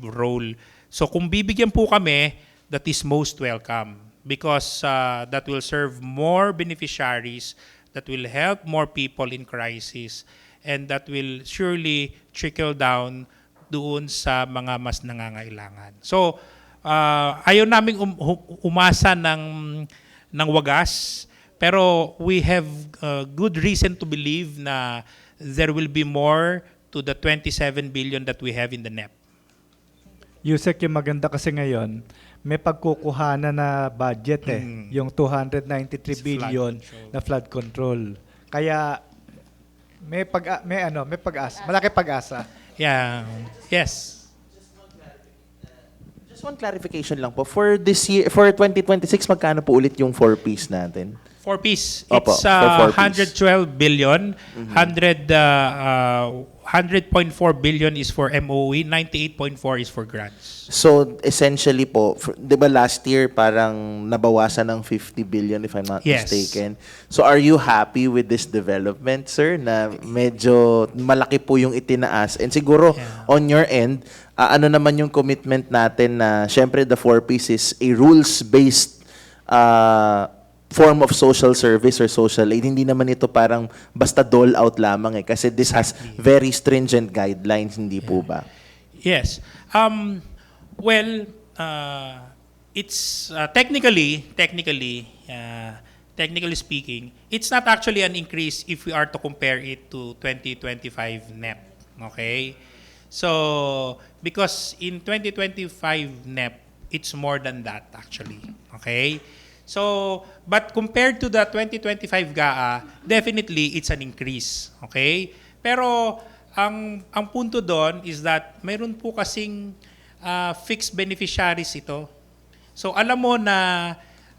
role. So kung bibigyan po kami, that is most welcome because that will serve more beneficiaries, that will help more people in crisis, and that will surely trickle down doon sa mga mas nangangailangan. So, ayaw naming umasa ng wagas, pero we have good reason to believe na there will be more to the 27 billion that we have in the NEP. Yusek, yung maganda kasi ngayon, may pagkukuhanan na budget yung 293 It's flood billion control. na flood control. Kaya may pag-asa, malaki pag-asa. Yeah. Yes. Just one clarification lang po. For this year, for 2026, magkano po ulit yung 4-piece natin? 4-piece. Opo, It's for 4-piece. 112 billion. 100.4 billion is for MOE, 98.4 is for grants. So, essentially po, di ba last year parang nabawasan ng 50 billion if I'm not Yes. mistaken. So, are you happy with this development, sir? Na medyo malaki po yung itinaas. And siguro, Yeah. on your end, ano naman yung commitment natin na syempre the 4-piece is a rules-based form of social service or social aid. Hindi naman ito parang basta dole out lamang kasi this has very stringent guidelines, hindi po ba? Yes. Well, it's technically speaking, it's not actually an increase if we are to compare it to 2025 NEP. Okay? So, because in 2025 NEP, it's more than that actually. Okay? So, but compared to the 2025 GAA, definitely it's an increase. Okay? Pero ang punto doon is that mayroon po kasing fixed beneficiaries ito. So alam mo na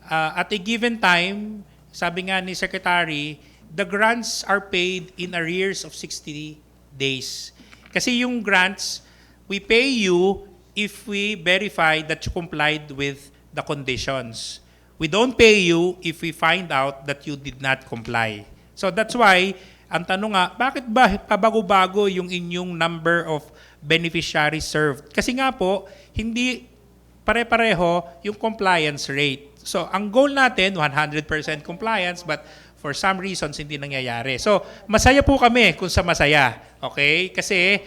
at a given time, sabi nga ni Secretary, the grants are paid in arrears of 60 days. Kasi yung grants, we pay you if we verify that you complied with the conditions. We don't pay you if we find out that you did not comply. So that's why, ang tanong nga, bakit ba pabago-bago yung inyong number of beneficiaries served? Kasi nga po, hindi pare-pareho yung compliance rate. So ang goal natin, 100% compliance, but for some reasons, hindi nangyayari. So masaya po kami kung sa masaya. Okay? Kasi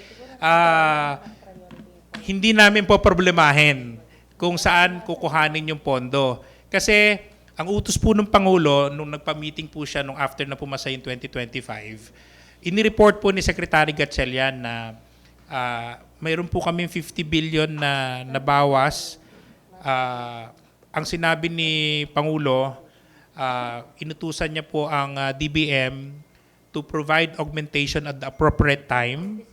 hindi namin po problemahin kung saan kukuhanin yung pondo. Kasi ang utos po ng Pangulo, nung nagpa-meeting po siya nung after na pumasa yung 2025, inireport po ni Secretary Gatchalian na mayroon po kami 50 billion na nabawas. Ang sinabi ni Pangulo, inutusan niya po ang DBM to provide augmentation at the appropriate time.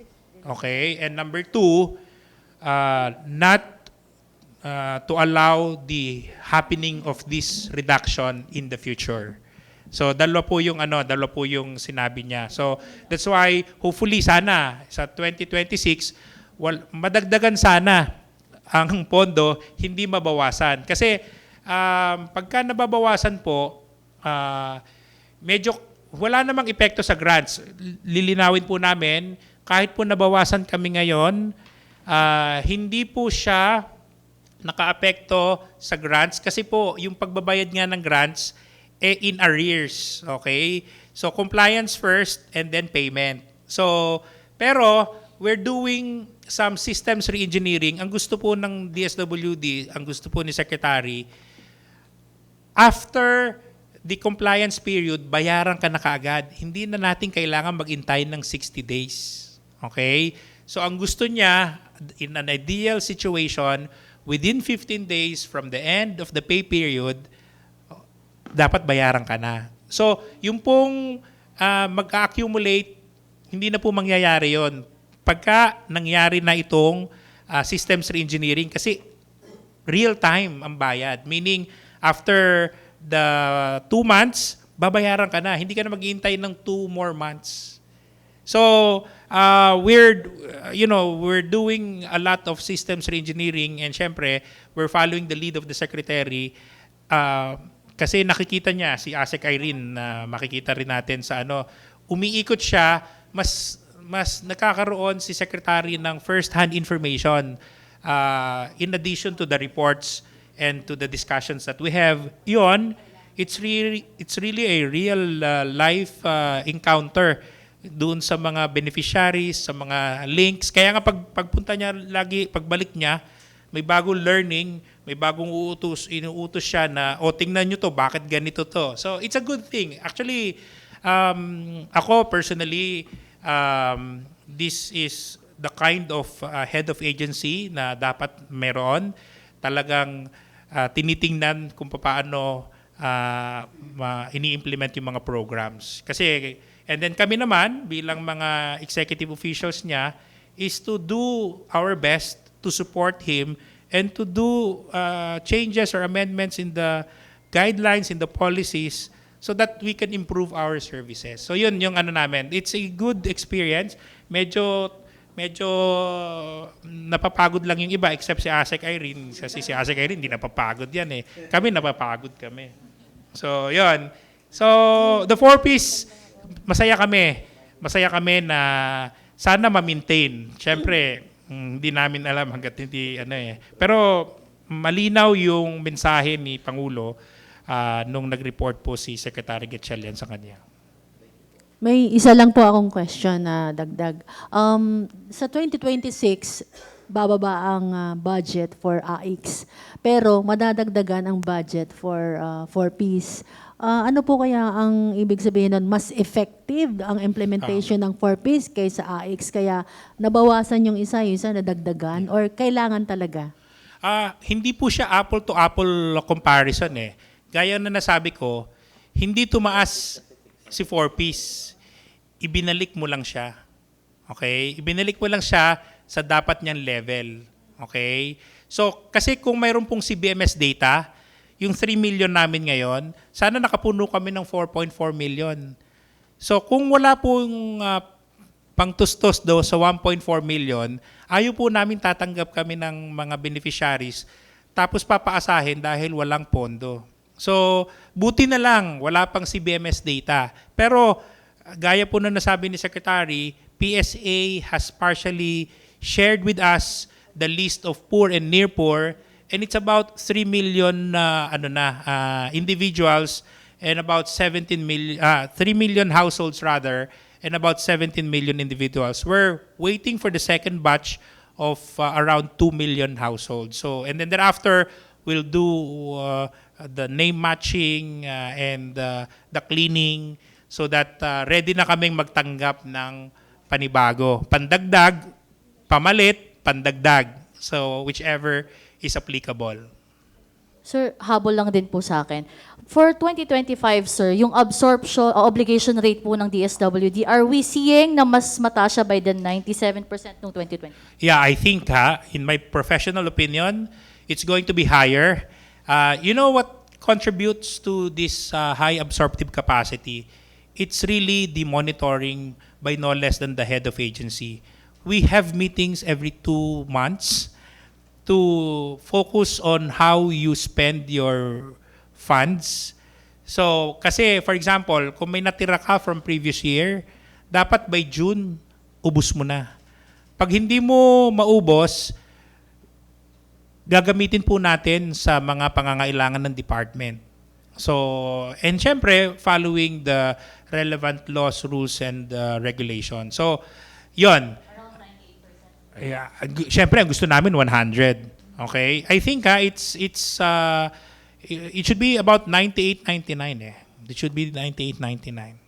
Okay? And number 2, not to allow the happening of this reduction in the future. So dalawa po yung sinabi niya. So that's why hopefully sana sa 2026 madagdagan sana ang pondo, hindi mabawasan. Kasi pagka nababawasan po, medyo wala namang epekto sa grants. Lilinawin po namin, kahit po nabawasan kami ngayon, hindi po siya nakaapekto sa grants kasi po yung pagbabayad nga ng grants in arrears, okay? So compliance first and then payment. So pero we're doing some systems re-engineering. Ang gusto po ng DSWD, ang gusto po ni Secretary, after the compliance period, bayaran ka na kaagad. Hindi na natin kailangan mag-intay ng 60 days. Okay? So ang gusto niya, in an ideal situation, within 15 days from the end of the pay period, dapat bayaran ka na. So, yung pong mag-accumulate, hindi na po mangyayari yon. Pagka nangyari na itong systems re-engineering, kasi real-time ang bayad. Meaning, after the 2 months, babayaran ka na. Hindi ka na maghihintay ng 2 more months. So, we're doing a lot of systems re-engineering and syempre, we're following the lead of the Secretary kasi nakikita niya, si ASEC Irene, makikita rin natin sa umiikot siya, mas nakakaroon si Secretary ng first-hand information in addition to the reports and to the discussions that we have, yun, it's really a real life encounter doon sa mga beneficiaries, sa mga links. Kaya nga pagpunta niya lagi, pagbalik niya, may bagong learning, may bagong inuutos siya na, tingnan nyo to, bakit ganito to. So, it's a good thing. Actually, ako personally, this is the kind of head of agency na dapat meron. Talagang tinitingnan kung paano ini-implement yung mga programs. Kasi, and then kami naman, bilang mga executive officials niya, is to do our best to support him and to do changes or amendments in the guidelines, in the policies, so that we can improve our services. So yun yung ano namin. It's a good experience. Medyo napapagod lang yung iba except si Asek Irene. Kasi si Asek Irene, hindi napapagod yan eh. Kami napapagod kami. So yun. So the 4Ps, masaya kami. Masaya kami na sana ma-maintain. Siyempre, hindi namin alam hanggat hindi Pero malinaw yung mensahe ni Pangulo nung nag-report po si Secretary Gatchalian sa kanya. May isa lang po akong question na dagdag. Sa 2026, bababa ang budget for AIX. Pero madadagdagan ang budget for peace. Ano po kaya ang ibig sabihin nun? Mas effective ang implementation ng 4Ps kaysa AIX? Kaya nabawasan yung isa nadagdagan? Or kailangan talaga? Hindi po siya apple to apple comparison eh. Gaya na nasabi ko, hindi tumaas si 4Ps. Ibinalik mo lang siya. Okay? Ibinalik mo lang siya sa dapat niyang level. Okay? So, kasi kung mayroon pong CBMS data, yung 3 million namin ngayon, sana nakapuno kami ng 4.4 million. So, kung wala pong pangtustos daw sa 1.4 million, ayaw po namin tatanggap kami ng mga beneficiaries, tapos papaasahin dahil walang pondo. So, buti na lang, wala pang CBMS data. Pero, gaya po na nasabi ni Secretary, PSA has partially shared with us the list of poor and near poor, and it's about 3 million individuals and about 3 million households rather, and about 17 million individuals. We're waiting for the second batch of around 2 million households. So, and then thereafter, we'll do the name matching and the cleaning so that ready na kaming magtanggap ng panibago. Pandagdag, pamalit, pandagdag. So, whichever is applicable. Sir, habol lang din po sa akin. For 2025, sir, yung absorption o obligation rate po ng DSWD, are we seeing na mas mataas siya by the 97% noong 2020? Yeah, I think in my professional opinion, it's going to be higher. You know what contributes to this high absorptive capacity? It's really the monitoring by no less than the head of agency. We have meetings every 2 months to focus on how you spend your funds. So, kasi for example, kung may natira ka from previous year, dapat by June, ubos mo na. Pag hindi mo maubos, gagamitin po natin sa mga pangangailangan ng department. So, and syempre, following the relevant laws, rules, and regulations. So, yon. Yeah, syempre, ang gusto namin 100. Okay? I think it should be about 98, 99 eh. It should be 98, 99.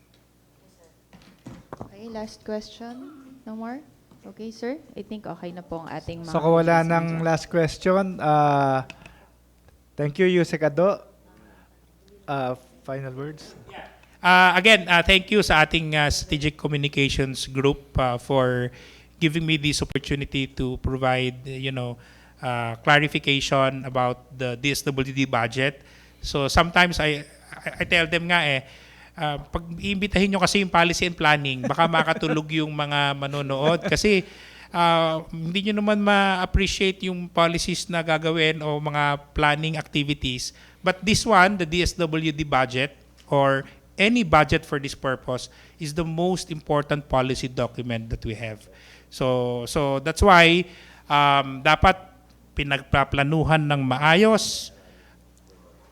Okay, last question. No more? Okay, sir. I think okay na po ang ating mga... So kung wala questions ng dyan. last question, thank you, Yusek Ado. Final words? Again, thank you sa ating strategic communications group for giving me this opportunity to provide, clarification about the DSWD budget. So sometimes I tell them nga pag iimbitahin nyo kasi yung policy and planning, baka makatulog yung mga manonood kasi hindi nyo naman ma-appreciate yung policies na gagawin o mga planning activities. But this one, the DSWD budget or any budget for this purpose is the most important policy document that we have. So that's why dapat pinagpaplanuhan ng maayos,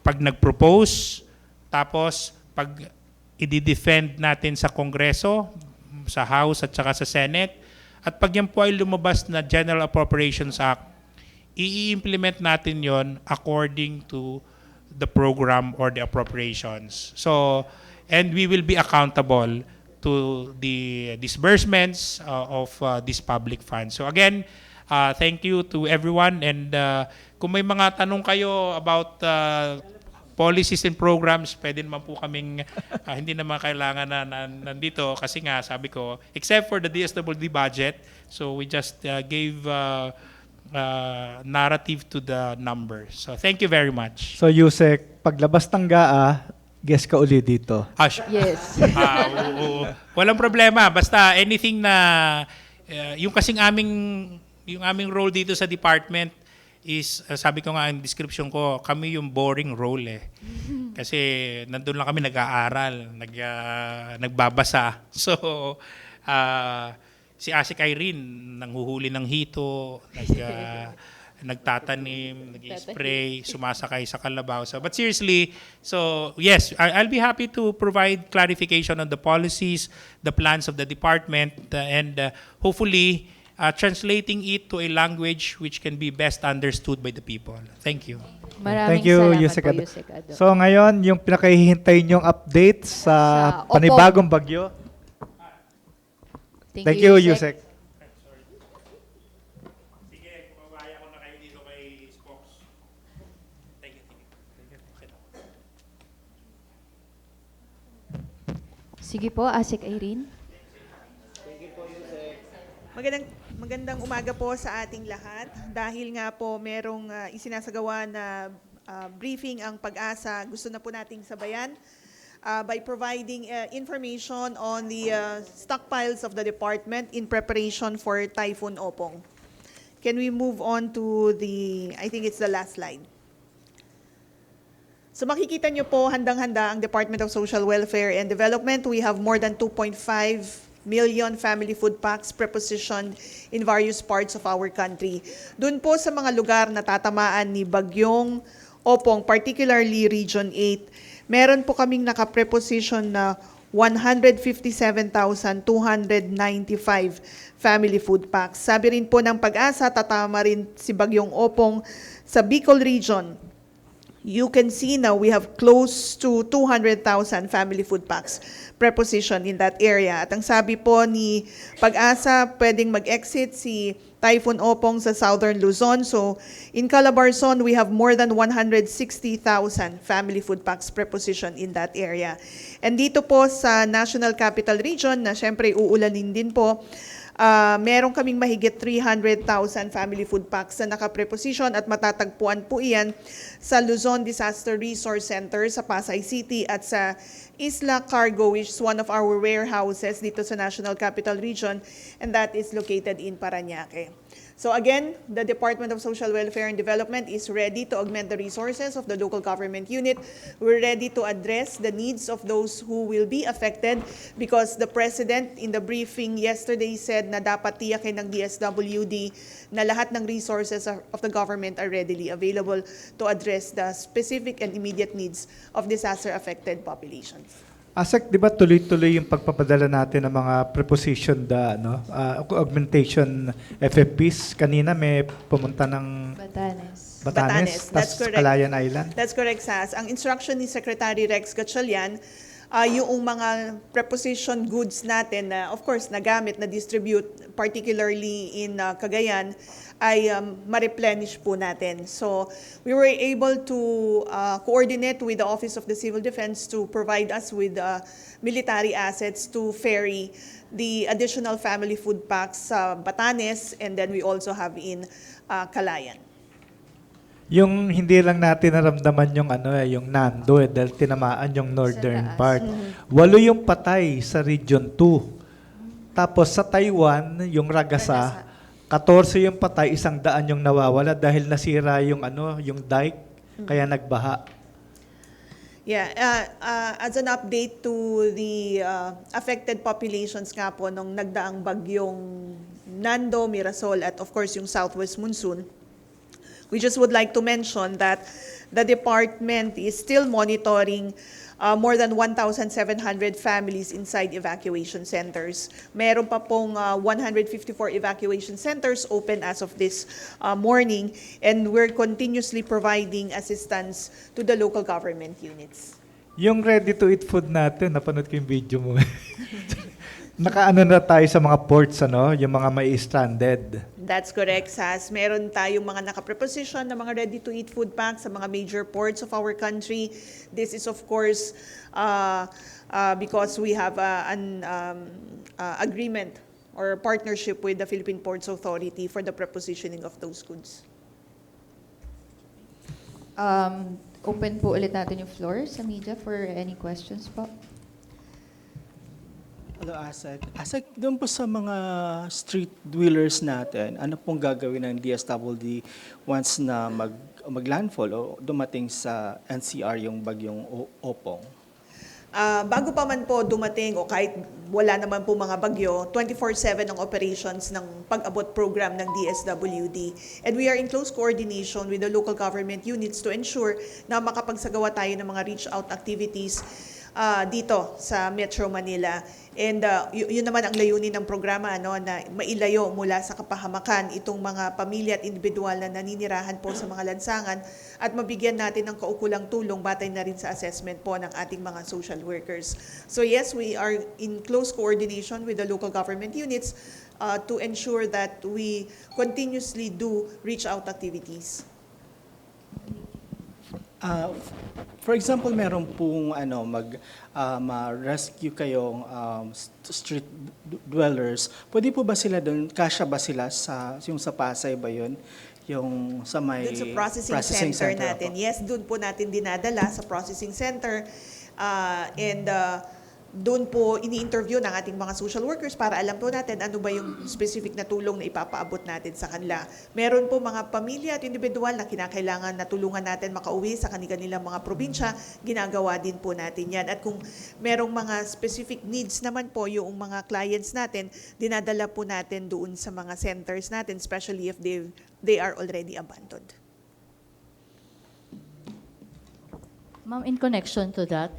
pag nag-propose, tapos pag i-defend natin sa Kongreso, sa House at saka sa Senate, at pag yan po ay lumabas na General Appropriations Act, i-implement natin yon according to the program or the appropriations. So, and we will be accountable to the disbursements of these public funds. So again, thank you to everyone, and kung may mga tanong kayo about policies and programs, pwede naman po kaming hindi naman kailangan na nandito kasi nga sabi ko, except for the DSWD budget, so we just gave narrative to the numbers. So thank you very much. So Yusek, paglabas ng GAA, guest ka uli dito. Yes. Walang problema. Basta anything na yung kasing yung aming role dito sa department is sabi ko nga in description ko, kami yung boring role eh. Kasi nandun lang kami nag-aaral, nagbabasa. So si Asik Irene nanghuhuli ng hito, nagtatanim, nag-spray, sumasakay sa kalabaw. So, but seriously, so yes, I'll be happy to provide clarification on the policies, the plans of the department, and hopefully translating it to a language which can be best understood by the people. Thank you. Maraming Thank you, salamat Yusek po, Ado. Yusek Ado. So ngayon, yung pinakahihintay niyong update sa Sa panibagong bagyo. Thank you, Yusek. Sige, pabaya ko na kayo dito kay Spox. Thank you. Sige po, Asik Irene. Magandang umaga po sa ating lahat. Dahil nga po merong isinasagawa na briefing ang Pag-asa, gusto na po nating sabayan by providing information on the stockpiles of the department in preparation for Typhoon Opong. Can we move on to I think it's the last slide. So makikita nyo po, handang-handa ang Department of Social Welfare and Development. We have more than 2.5 million family food packs prepositioned in various parts of our country. Doon po sa mga lugar na tatamaan ni Bagyong Opong, particularly Region 8, meron po kaming nakapreposition na 157,295 family food packs. Sabi rin po ng Pag-asa, tatama rin si Bagyong Opong sa Bicol Region. You can see now we have close to 200,000 family food packs preposition in that area. At ang sabi po ni Pag-asa, pwedeng mag-exit si Typhoon Opong sa Southern Luzon. So in Calabarzon, we have more than 160,000 family food packs preposition in that area. And dito po sa National Capital Region, na syempre uulanin din po, meron kaming mahigit 300,000 family food packs na nakapreposition at matatagpuan po iyan sa Luzon Disaster Resource Center sa Pasay City at sa Isla Cargo, which is one of our warehouses dito sa National Capital Region, and that is located in Parañaque. So again, the Department of Social Welfare and Development is ready to augment the resources of the local government unit. We're ready to address the needs of those who will be affected because the President in the briefing yesterday said na dapat tiyakin ng DSWD na lahat ng resources of the government are readily available to address the specific and immediate needs of disaster-affected populations. Asek, di ba tuloy-tuloy yung pagpapadala natin ng mga preposition augmentation FFPs? Kanina may pumunta ng Batanes. Batanes, That's tas correct. Calayan Island. That's correct, Sas. Ang instruction ni Secretary Rex Gatchalian, yung mga preposition goods natin na, of course, nagamit, na-distribute, particularly in Cagayan, ay ma-replenish po natin. So we were able to coordinate with the Office of the Civil Defense to provide us with military assets to ferry the additional family food packs sa Batanes, and then we also have in Calayan. Yung hindi lang natin naramdaman yung yung Nando dahil tinamaan yung northern part. 8 yung patay sa Region 2. Tapos sa Taiwan, yung Ragasa, 14 yung patay, 100 yung nawawala dahil nasira yung yung dike, kaya nagbaha. Yeah, as an update to the affected populations nga po nung nagdaang bagyong Nando, Mirasol, at of course yung southwest monsoon, We just would like to mention that the department is still monitoring more than 1,700 families inside evacuation centers. Meron pa pong 154 evacuation centers open as of this morning, and we're continuously providing assistance to the local government units. Yung ready-to-eat food natin, napanood ko yung video mo. Nakaano na tayo sa mga ports, ano? Yung mga may stranded. That's correct, Sas. Meron tayong mga nakapreposition na mga ready-to-eat food packs sa mga major ports of our country. This is, of course, because we have an agreement or partnership with the Philippine Ports Authority for the prepositioning of those goods. Open po ulit natin yung floor sa media for any questions po. Hello, Asek. Asek, doon po sa mga street dwellers natin, ano pong gagawin ng DSWD once na maglandfall o dumating sa NCR yung bagyong Opong? Bago pa man po dumating o kahit wala naman po mga bagyo, 24/7 ang operations ng pag-abot program ng DSWD. And we are in close coordination with the local government units to ensure na makapagsagawa tayo ng mga reach-out activities dito sa Metro Manila. And yun naman ang layunin ng programa, no, na mailayo mula sa kapahamakan itong mga pamilya at individual na naninirahan po sa mga lansangan at mabigyan natin ng kaukulang tulong batay na rin sa assessment po ng ating mga social workers. So yes, we are in close coordination with the local government units to ensure that we continuously do reach-out activities. For example, meron pong ma-rescue kayong street dwellers. Pwede po ba sila doon? Kasya ba sila yung sa Pasay ba yun? Yung sa may Doon sa processing center natin. po? Yes, doon po natin dinadala sa processing center. And doon po ini-interview ng ating mga social workers para alam po natin ano ba yung specific na tulong na ipapaabot natin sa kanila. Meron po mga pamilya at individual na kinakailangan na tulungan natin makauwi sa kanilang mga probinsya, ginagawa din po natin yan. At kung merong mga specific needs naman po yung mga clients natin, dinadala po natin doon sa mga centers natin, especially if they are already abandoned. Ma'am, in connection to that,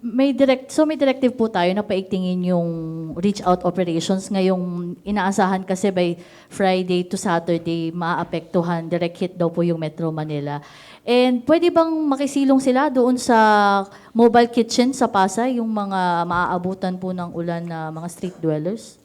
may directive po tayo na paigtingin yung reach out operations ngayong inaasahan kasi by Friday to Saturday maapektuhan, direct hit daw po yung Metro Manila. And pwede bang makisilong sila doon sa mobile kitchen sa Pasay, yung mga maaabutan po ng ulan na mga street dwellers?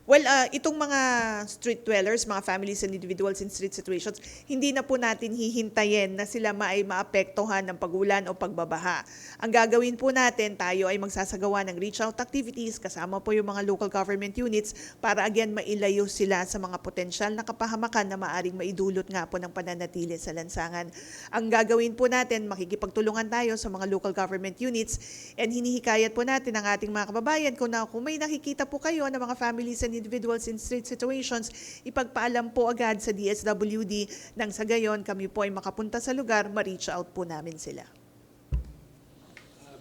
Well, itong mga street dwellers, mga families and individuals in street situations, hindi na po natin hihintayin na sila maapektuhan ng pagulan o pagbabaha. Ang gagawin po natin, tayo ay magsasagawa ng reach-out activities, kasama po yung mga local government units para again mailayo sila sa mga potensyal na kapahamakan na maaring maidulot nga po ng pananatili sa lansangan. Ang gagawin po natin, makikipagtulungan tayo sa mga local government units and hinihikayat po natin ang ating mga kababayan kung may nakikita po kayo ng mga families and individuals in street situations, ipagpaalam po agad sa DSWD nang sa gayon kami po ay makapunta sa lugar, ma-reach out po namin sila.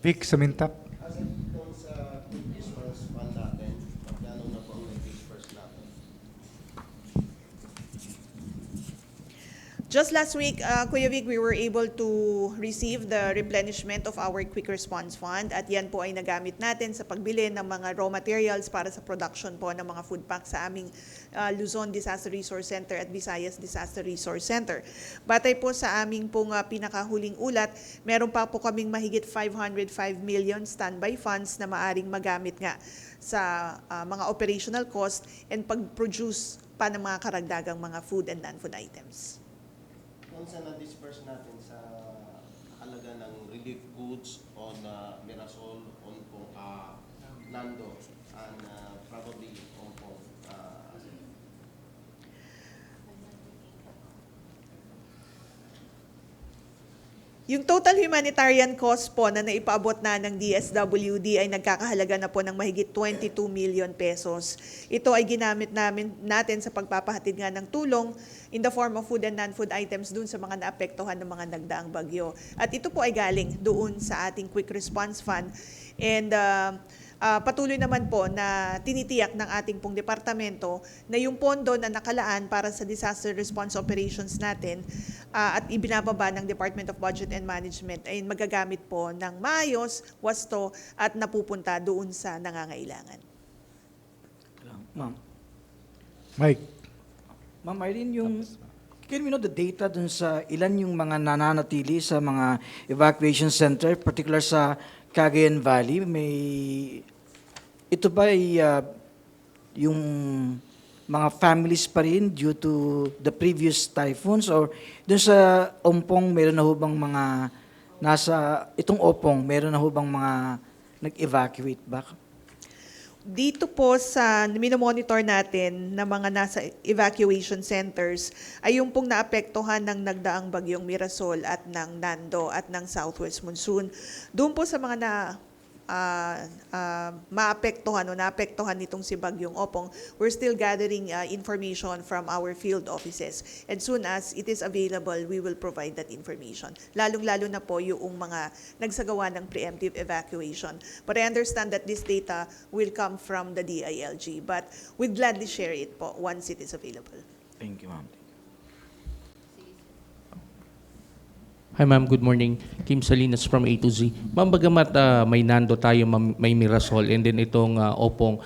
Vic Samintap. Just last week, Kuya Vic, we were able to receive the replenishment of our Quick Response Fund at yan po ay nagamit natin sa pagbili ng mga raw materials para sa production po ng mga food packs sa aming Luzon Disaster Resource Center at Visayas Disaster Resource Center. Batay po sa aming pong pinakahuling ulat, meron pa po kaming mahigit 505 million standby funds na maaring magamit nga sa mga operational cost and pag-produce pa ng mga karagdagang mga food and non-food items. Kung saan na-disperse natin sa halaga ng relief goods on Mirasol, on Nando, and probably on Yung total humanitarian cost po na naipaabot na ng DSWD ay nagkakahalaga na po ng mahigit 22 million pesos. Ito ay ginamit natin sa pagpapahatid nga ng tulong in the form of food and non-food items dun sa mga naapektuhan ng mga nagdaang bagyo. At ito po ay galing doon sa ating Quick Response Fund. And patuloy naman po na tinitiyak ng ating pong departamento na yung pondo na nakalaan para sa disaster response operations natin at ibinababa ng Department of Budget and Management ay magagamit po ng maayos, wasto at napupunta doon sa nangangailangan. Ma'am. Mike. Ma'am Irene, can we know the data dun sa ilan yung mga nananatili sa mga evacuation center, particular sa Cagayan Valley? Ito ba ay yung mga families pa rin due to the previous typhoons, or dun sa Ompong meron na hubang mga itong Opong meron na hubang mga nag-evacuate ba? Dito po sa minomonitor natin na mga nasa evacuation centers ay yung pong naapektuhan ng nagdaang bagyong Mirasol at ng Nando at ng Southwest Monsoon. Doon po sa mga maapektuhan o naapektuhan nitong si Bagyong Opong, we're still gathering information from our field offices. And soon as it is available, we will provide that information. Lalong-lalo na po yung mga nagsagawa ng preemptive evacuation. But I understand that this data will come from the DILG, but we'd gladly share it po once it is available. Thank you, ma'am. Hi ma'am, good morning. Kim Salinas from A to Z. Ma'am, bagamat may Nando tayo, may Mirasol, and then itong Opong,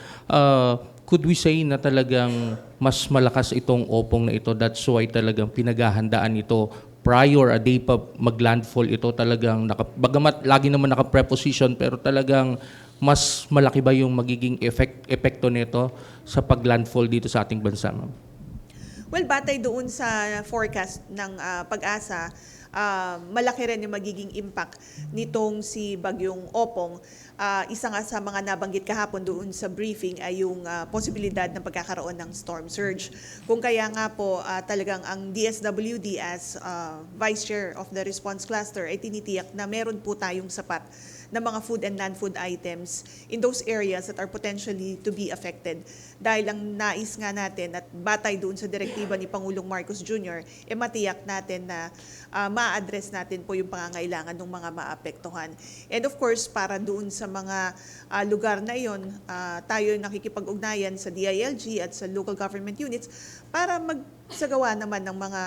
could we say na talagang mas malakas itong Opong na ito? That's why talagang pinaghahandaan ito prior a day pa maglandfall ito, talagang bagamat lagi naman naka-preposition, pero talagang mas malaki ba yung magiging epekto nito sa paglandfall dito sa ating bansa, ma'am? Well, batay doon sa forecast ng Pag-asa, malaki rin yung magiging impact nitong si Bagyong Opong. Isa nga sa mga nabanggit kahapon doon sa briefing ay yung posibilidad ng pagkakaroon ng storm surge. Kung kaya nga po talagang ang DSWD as Vice Chair of the Response Cluster ay tinitiyak na meron po tayong sapat na mga food and non-food items in those areas that are potentially to be affected. Dahil ang nais nga natin at batay doon sa direktiba ni Pangulong Marcos Jr., matiyak natin na ma-address natin po yung pangangailangan ng mga maapektuhan. And of course, para doon sa mga lugar na iyon, tayo nakikipag-ugnayan sa DILG at sa local government units para magsagawa naman ng mga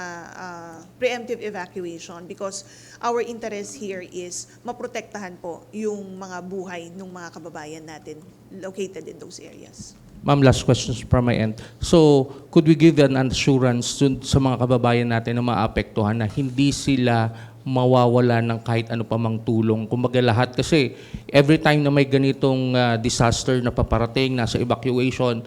preemptive evacuation, because our interest here is maprotektahan po yung mga buhay ng mga kababayan natin located in those areas. Ma'am, last questions from my end. So, could we give an assurance sa mga kababayan natin na maapektuhan na hindi sila mawawala ng kahit ano pa mang tulong? Kumbaga lahat, kasi every time na may ganitong disaster na paparating, nasa evacuation,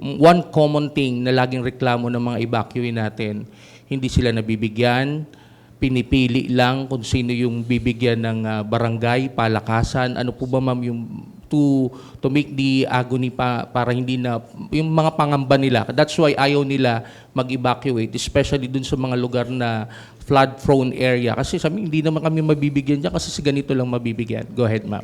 one common thing na laging reklamo ng mga evacuee natin, hindi sila nabibigyan, pinipili lang kung sino yung bibigyan ng barangay, palakasan. Ano po ba ma'am yung to make the agony para hindi na yung mga pangamba nila. That's why ayaw nila mag-evacuate, especially dun sa mga lugar na flood-prone area. Kasi sabi, hindi naman kami mabibigyan dyan kasi si ganito lang mabibigyan. Go ahead, ma'am.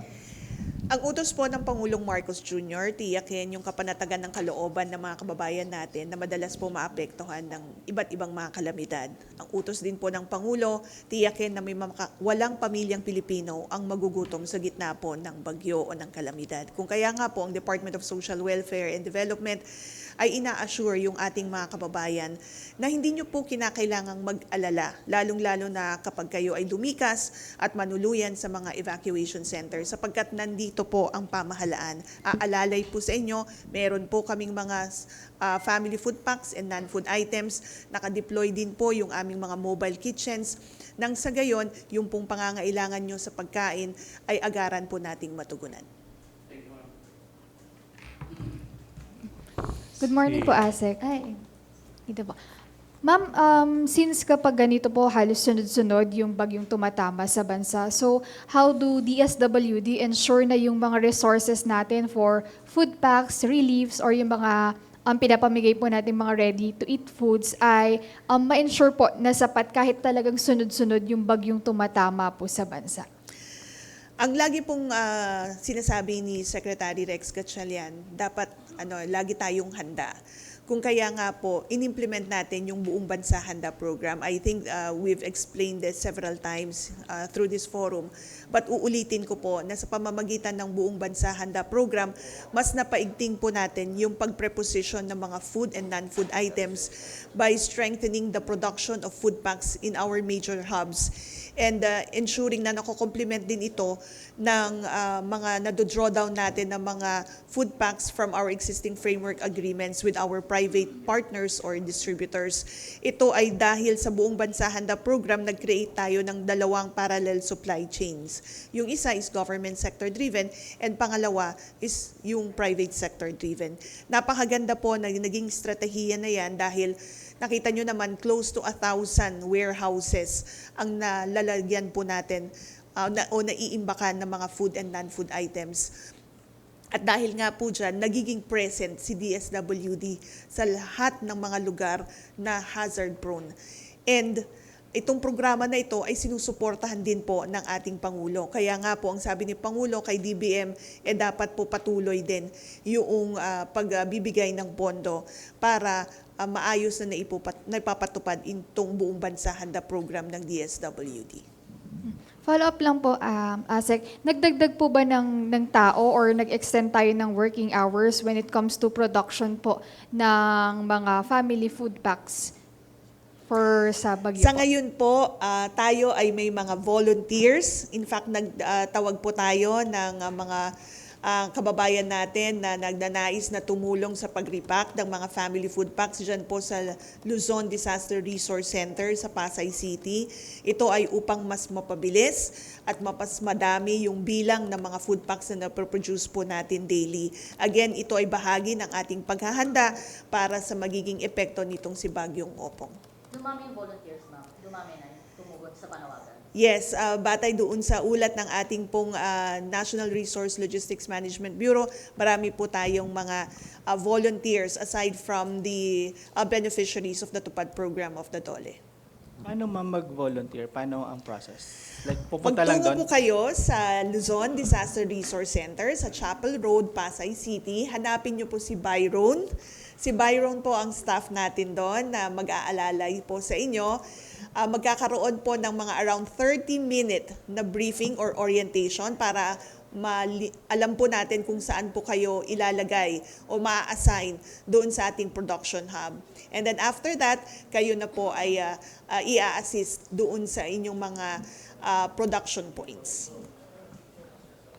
Ang utos po ng Pangulong Marcos Jr., tiyakin yung kapanatagan ng kalooban ng mga kababayan natin na madalas po maapektuhan ng iba't ibang mga kalamidad. Ang utos din po ng Pangulo, tiyakin na walang pamilyang Pilipino ang magugutom sa gitna po ng bagyo o ng kalamidad. Kung kaya nga po ang Department of Social Welfare and Development ay ina-assure yung ating mga kababayan na hindi nyo po kinakailangang mag-alala, lalong-lalo na kapag kayo ay lumikas at manuluyan sa mga evacuation center, sapagkat nandito po ang pamahalaan. Aalalay po sa inyo, meron po kaming mga family food packs and non-food items, nakadeploy din po yung aming mga mobile kitchens, nang sa gayon, yung pong pangangailangan nyo sa pagkain ay agaran po nating matugunan. Good morning po, Asek. Ay, dito po. Ma'am, since kapag ganito po halos sunod-sunod yung bagyong tumatama sa bansa, so how do DSWD ensure na yung mga resources natin for food packs, reliefs, or yung mga pinapamigay po natin mga ready-to-eat foods ay ma-ensure po na sapat kahit talagang sunod-sunod yung bagyong tumatama po sa bansa? Ang lagi pong sinasabi ni Secretary Rex Gatchalian, dapat lagi tayong handa. kung kaya nga po, inimplement natin yung buong bansa handa program. I think we've explained this several times through this forum. But uulitin ko po na sa pamamagitan ng buong bansa handa program, mas napaigting po natin yung pagpreposition ng mga food and non-food items by strengthening the production of food packs in our major hubs and ensuring na nakokomplement din ito ng mga nado-drawdown natin ng mga food packs from our existing framework agreements with our private partners or distributors. Ito ay dahil sa buong bansa handa program, nag-create tayo ng dalawang parallel supply chains. Yung isa is government sector driven and pangalawa is yung private sector driven. Napakaganda po na naging strategiya na yan dahil nakita nyo naman close to 1,000 warehouses ang nalalagyan po natin o naiimbakan ng mga food and non-food items. At dahil nga po dyan, nagiging present si DSWD sa lahat ng mga lugar na hazard prone. And itong programa na ito ay sinusuportahan din po ng ating Pangulo. Kaya nga po ang sabi ni Pangulo kay DBM, dapat po patuloy din yung pagbibigay ng pondo para maayos na naipapatupad itong buong bansa handa program ng DSWD. Follow-up lang po, Asek. Nagdagdag po ba ng tao or nag-extend tayo ng working hours when it comes to production po ng mga family food packs for sa Baguio Sa po? ngayon po, tayo ay may mga volunteers. In fact, nagtawag po tayo ng mga kababayan natin na nagnanais na tumulong sa pag-repack ng mga family food packs dyan po sa Luzon Disaster Resource Center sa Pasay City. Ito ay upang mas mapabilis at mas madami yung bilang ng mga food packs na naproproduce po natin daily. Again, ito ay bahagi ng ating paghahanda para sa magiging epekto nitong si Bagyong Opong. Dumami yung volunteers, ma'am. Dumami na yung tumugon sa panawagan. Yes, batay doon sa ulat ng ating pong National Resource Logistics Management Bureau, marami po tayong mga volunteers aside from the beneficiaries of the TUPAD program of the DOLE. Paano mag-volunteer? Paano ang process? Like, pupunta lang Magtungo doon? po kayo sa Luzon Disaster Resource Center sa Chapel Road, Pasay City. Hanapin niyo po si Byron. Si Byron po ang staff natin doon na mag-aalalay po sa inyo. Magkakaroon po ng mga around 30-minute na briefing or orientation para alam po natin kung saan po kayo ilalagay o ma-assign doon sa ating production hub. And then after that, kayo na po ay i-assist doon sa inyong mga production points.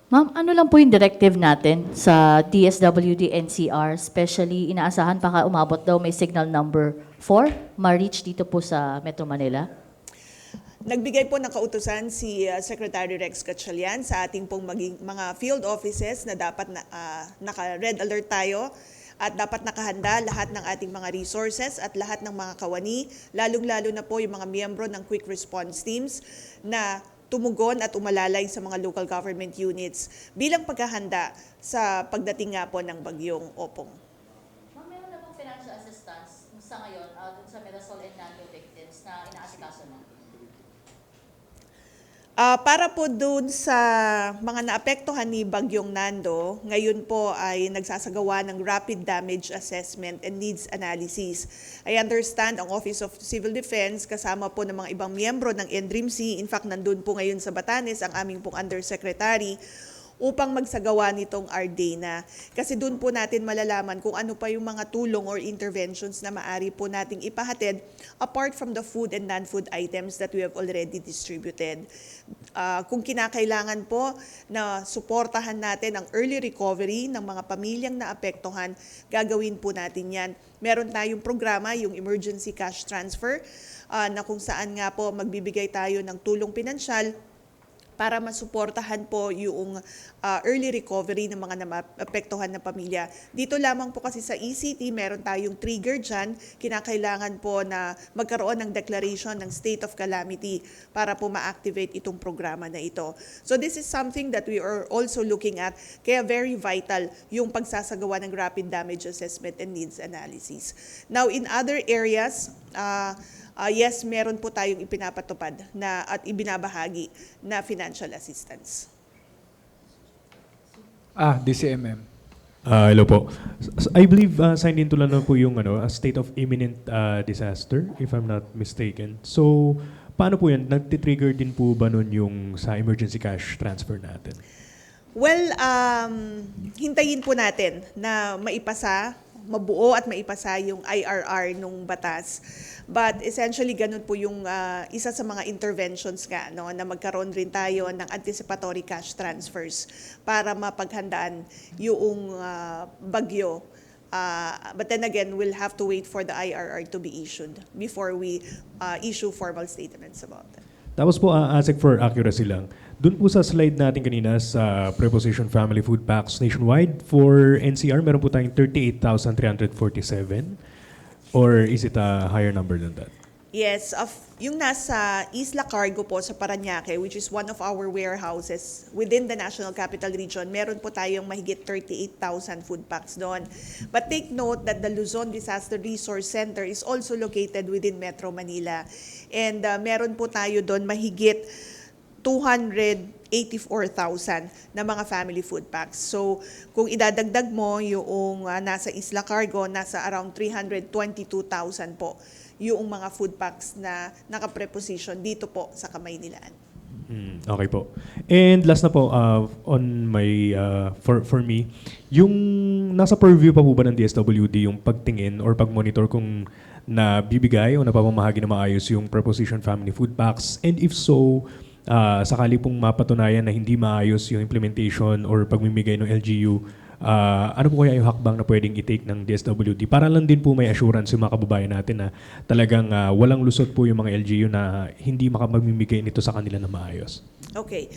Ma'am, ano lang po yung directive natin sa DSWD NCR, especially inaasahan baka umabot daw may signal number 4, ma-reach dito po sa Metro Manila? Nagbigay po ng kautusan si Secretary Rex Gatchalian sa ating pong mga field offices na dapat naka-red alert tayo at dapat nakahanda lahat ng ating mga resources at lahat ng mga kawani, lalong-lalo na po yung mga miyembro ng quick response teams na tumugon at umalalay sa mga local government units bilang paghahanda sa pagdating nga po ng Bagyong Opong. Ma'am, meron na pong financial assistance sa ngayon dun sa Mirasol and Nando victims na inaasikaso na? Para po dun sa mga naapektuhan ni Bagyong Nando, ngayon po ay nagsasagawa ng rapid damage assessment and needs analysis. I understand ang Office of Civil Defense kasama po ng mga ibang miyembro ng NDRIMC, in fact nandun po ngayon sa Batanes ang aming pong Undersecretary, upang magsagawa nitong RDNA. Kasi doon po natin malalaman kung ano pa yung mga tulong or interventions na maaari po nating ipahatid apart from the food and non-food items that we have already distributed. Kung kinakailangan po na suportahan natin ang early recovery ng mga pamilyang naapektuhan, gagawin po natin yan. Meron tayong programa, yung Emergency Cash Transfer, na kung saan nga po magbibigay tayo ng tulong pinansyal para masuportahan po yung early recovery ng mga naapektuhan na pamilya. Dito lamang po kasi sa ECT, meron tayong trigger dyan. Kinakailangan po na magkaroon ng declaration ng state of calamity para po ma-activate itong programa na ito. So this is something that we are also looking at. Kaya very vital yung pagsasagawa ng rapid damage assessment and needs analysis. Now in other areas, yes, meron po tayong ipinapatupad at ibinabahagi na financial assistance. DCMM. Hello po. I believe signed into lang na po yung a state of imminent disaster, if I'm not mistaken. So, paano po yan? Nagtitrigger din po ba nun yung sa emergency cash transfer natin? Well, hintayin po natin na mabuo at maipasa yung IRR nung batas. But essentially, ganun po yung isa sa mga interventions nga, no, na magkaroon rin tayo ng anticipatory cash transfers para mapaghandaan yung bagyo. But then again, we'll have to wait for the IRR to be issued before we issue formal statements about it. Tapos po, ASEC for accuracy lang. Doon po sa slide natin kanina sa Preposition Family Food Packs nationwide, for NCR, meron po tayong 38,347? Or is it a higher number than that? Yes, yung nasa Isla Cargo po sa Parañaque, which is one of our warehouses within the National Capital Region, meron po tayong mahigit 38,000 food packs doon. But take note that the Luzon Disaster Resource Center is also located within Metro Manila. And meron po tayo doon mahigit 284,000 na mga family food packs. So, kung idadagdag mo yung nasa Isla Cargo, nasa around 322,000 po yung mga food packs na nakapreposition dito po sa Kamaynilaan. Okay po. And last na po, on my, for me, yung nasa purview pa po ba ng DSWD yung pagtingin or pagmonitor kung nabibigay o napapamahagi na maayos yung preposition family food packs? And if so, sakali pong mapatunayan na hindi maayos yung implementation or pagmimigay ng LGU, ano po kaya yung hakbang na pwedeng i-take ng DSWD para lang din po may assurance yung mga kababayan natin na talagang walang lusot po yung mga LGU na hindi makamamimigay nito sa kanila na maayos? Okay.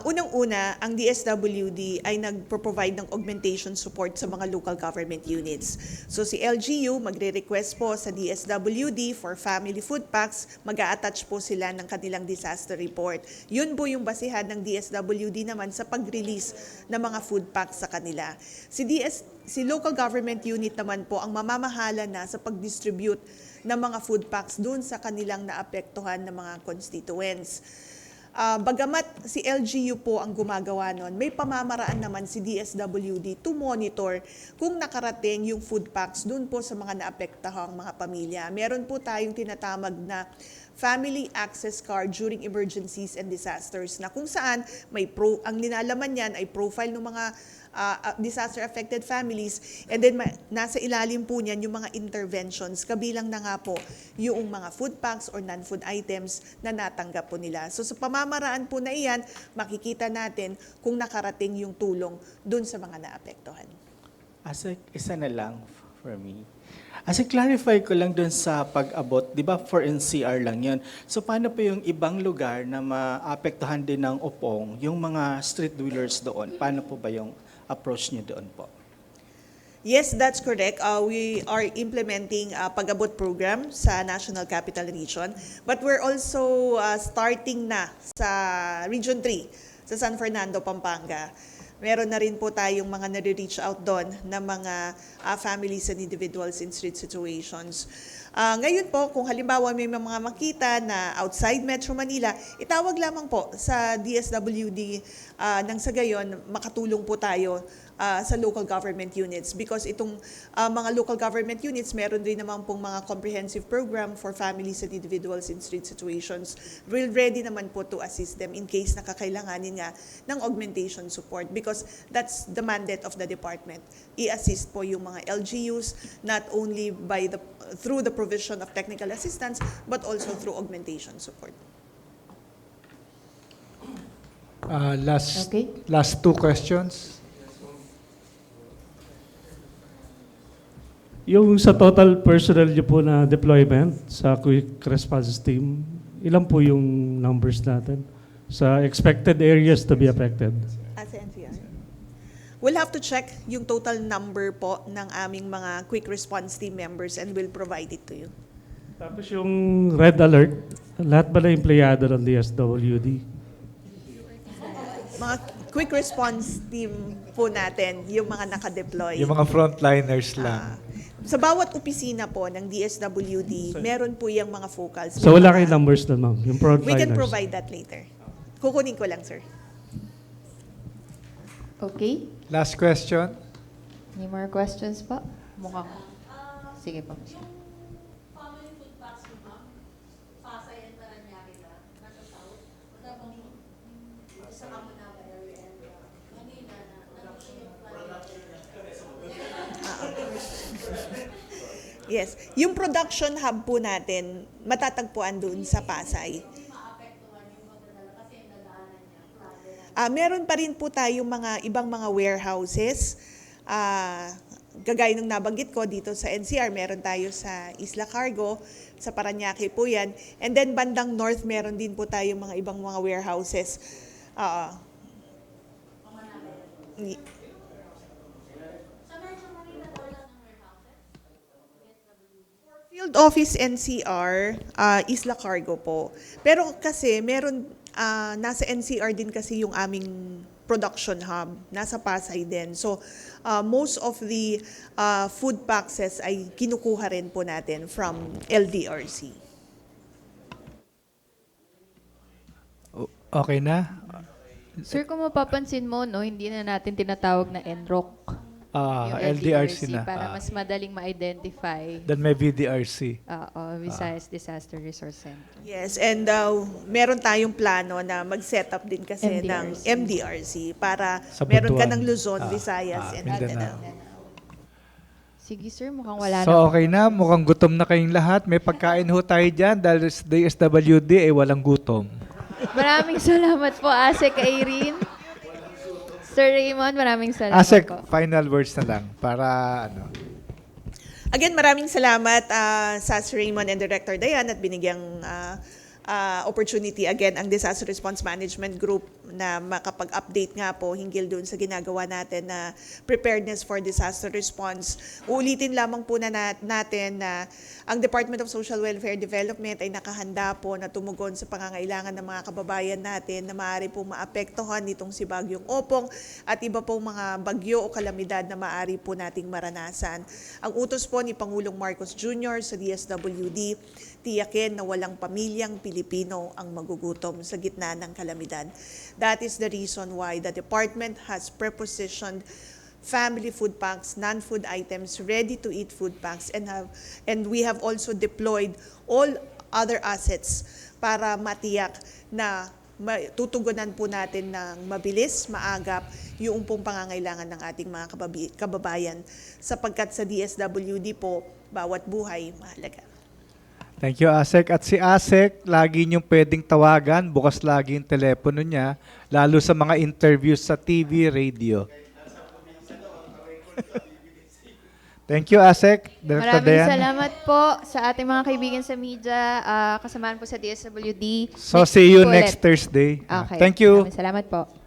Unang-una, ang DSWD ay nagpo-provide ng augmentation support sa mga local government units. So si LGU magre-request po sa DSWD for family food packs, mag-a-attach po sila ng kanilang disaster report. Yun po yung basihan ng DSWD naman sa pag-release ng mga food packs sa kanila. Si local government unit naman po ang mamamahala na sa pag-distribute ng mga food packs dun sa kanilang naapektuhan ng mga constituents. Bagamat si LGU po ang gumagawa nun, may pamamaraan naman si DSWD to monitor kung nakarating yung food packs dun po sa mga naapektahang mga pamilya. Meron po tayong tinatamag na Family Access Card during emergencies and disasters na kung saan ang linalaman niyan ay profile ng mga disaster-affected families, and then nasa ilalim po niyan yung mga interventions, kabilang na nga po yung mga food packs or non-food items na natanggap po nila. So sa pamamaraan po na iyan, makikita natin kung nakarating yung tulong dun sa mga naapektuhan. Isa na lang for me. Clarify ko lang dun sa pag-abot, di ba for NCR lang yun. So paano po yung ibang lugar na maapektuhan din ng upong, yung mga street dwellers doon? Paano po ba yung approach niyo doon po? Yes, that's correct. We are implementing a pag-abot program sa National Capital Region, but we're also starting na sa Region 3, sa San Fernando, Pampanga. Meron na rin po tayong mga nare-reach out doon na mga families and individuals in street situations. Ngayon po, kung halimbawa may mga makita na outside Metro Manila, itawag lamang po sa DSWD nang sa gayon makatulong po tayo sa local government units, because itong mga local government units meron rin naman pong mga comprehensive program for families and individuals in street situations. We're ready naman po to assist them in case nakakailanganin nga ng augmentation support, because that's the mandate of the department. I-assist po yung mga LGUs not only through the provision of technical assistance but also through augmentation support. Last two questions. Yung sa total personnel niyo po na deployment sa Quick Response Team, ilan po yung numbers natin sa expected areas to be affected? As NCR. We'll have to check yung total number po ng aming mga Quick Response Team members and we'll provide it to you. Tapos yung red alert, lahat ba na empleyado ng DSWD? Mga Quick Response Team po natin, yung mga naka-deploy. Yung mga frontliners lang. Sa bawat opisina po ng DSWD, meron po yung mga focals. So wala kayong numbers na, ma'am? Yung frontliners? We can provide that later. Kukunin ko lang, sir. Okay. Last question. Any more questions po? Mukhang. Sige po. Yes. Yung production hub po natin, matatagpuan doon sa Pasay. Meron pa rin po tayong mga ibang mga warehouses. Gagaya ng nabanggit ko dito sa NCR, meron tayo sa Isla Cargo, sa Parañaque po yan. And then bandang north, meron din po tayong mga ibang mga warehouses. Field Office NCR, Isla Cargo po. Pero kasi meron, nasa NCR din kasi yung aming production hub, nasa Pasay din. So, most of the food boxes ay kinukuha rin po natin from LDRC. Okay na? Sir, kung mapapansin mo, no, hindi na natin tinatawag na NROC. Yung LDRC na. Para mas madaling ma-identify. Then may VDRC. Visayas Disaster Resource Center. Yes, and meron tayong plano na mag-set up din kasi ng MDRC para Sa meron ka Butuan. ng Luzon, Visayas, and Mindanao. Mindanao. Sige sir, mukhang wala So na. okay na, mukhang gutom na kayong lahat. May pagkain ho tayo dyan dahil sa DSWD ay walang gutom. Maraming salamat po, Asek Irene. Sir Raymond, maraming salamat Asek, po. final words na lang para ano. Again, maraming salamat sa Sir Raymond and Director Dayan at binigyang opportunity again ang Disaster Response Management Group na makapag-update nga po hinggil doon sa ginagawa natin na preparedness for disaster response. Uulitin lamang po na natin na ang Department of Social Welfare Development ay nakahanda po na tumugon sa pangangailangan ng mga kababayan natin na maaari pong maapektuhan nitong si Bagyong Opong at iba pong mga bagyo o kalamidad na maaari po nating maranasan. Ang utos po ni Pangulong Marcos Jr. sa DSWD, tiyakin na walang pamilyang Pilipino ang magugutom sa gitna ng kalamidad. That is the reason why the department has prepositioned family food packs, non-food items, ready-to-eat food packs, and we have also deployed all other assets para matiyak na tutugunan po natin ng mabilis, maagap yung pong pangangailangan ng ating mga kababayan sapagkat sa DSWD po, bawat buhay mahalaga. Thank you, Asek. At si Asek, lagi niyong pwedeng tawagan. Bukas lagi yung telepono niya. Lalo sa mga interviews sa TV, radio. Thank you, Asek. Director Maraming Dayan. salamat po sa ating mga kaibigan sa media, kasamaan po sa DSWD. So, see you week po next ulit. Thursday. Okay. Thank you. Maraming salamat po.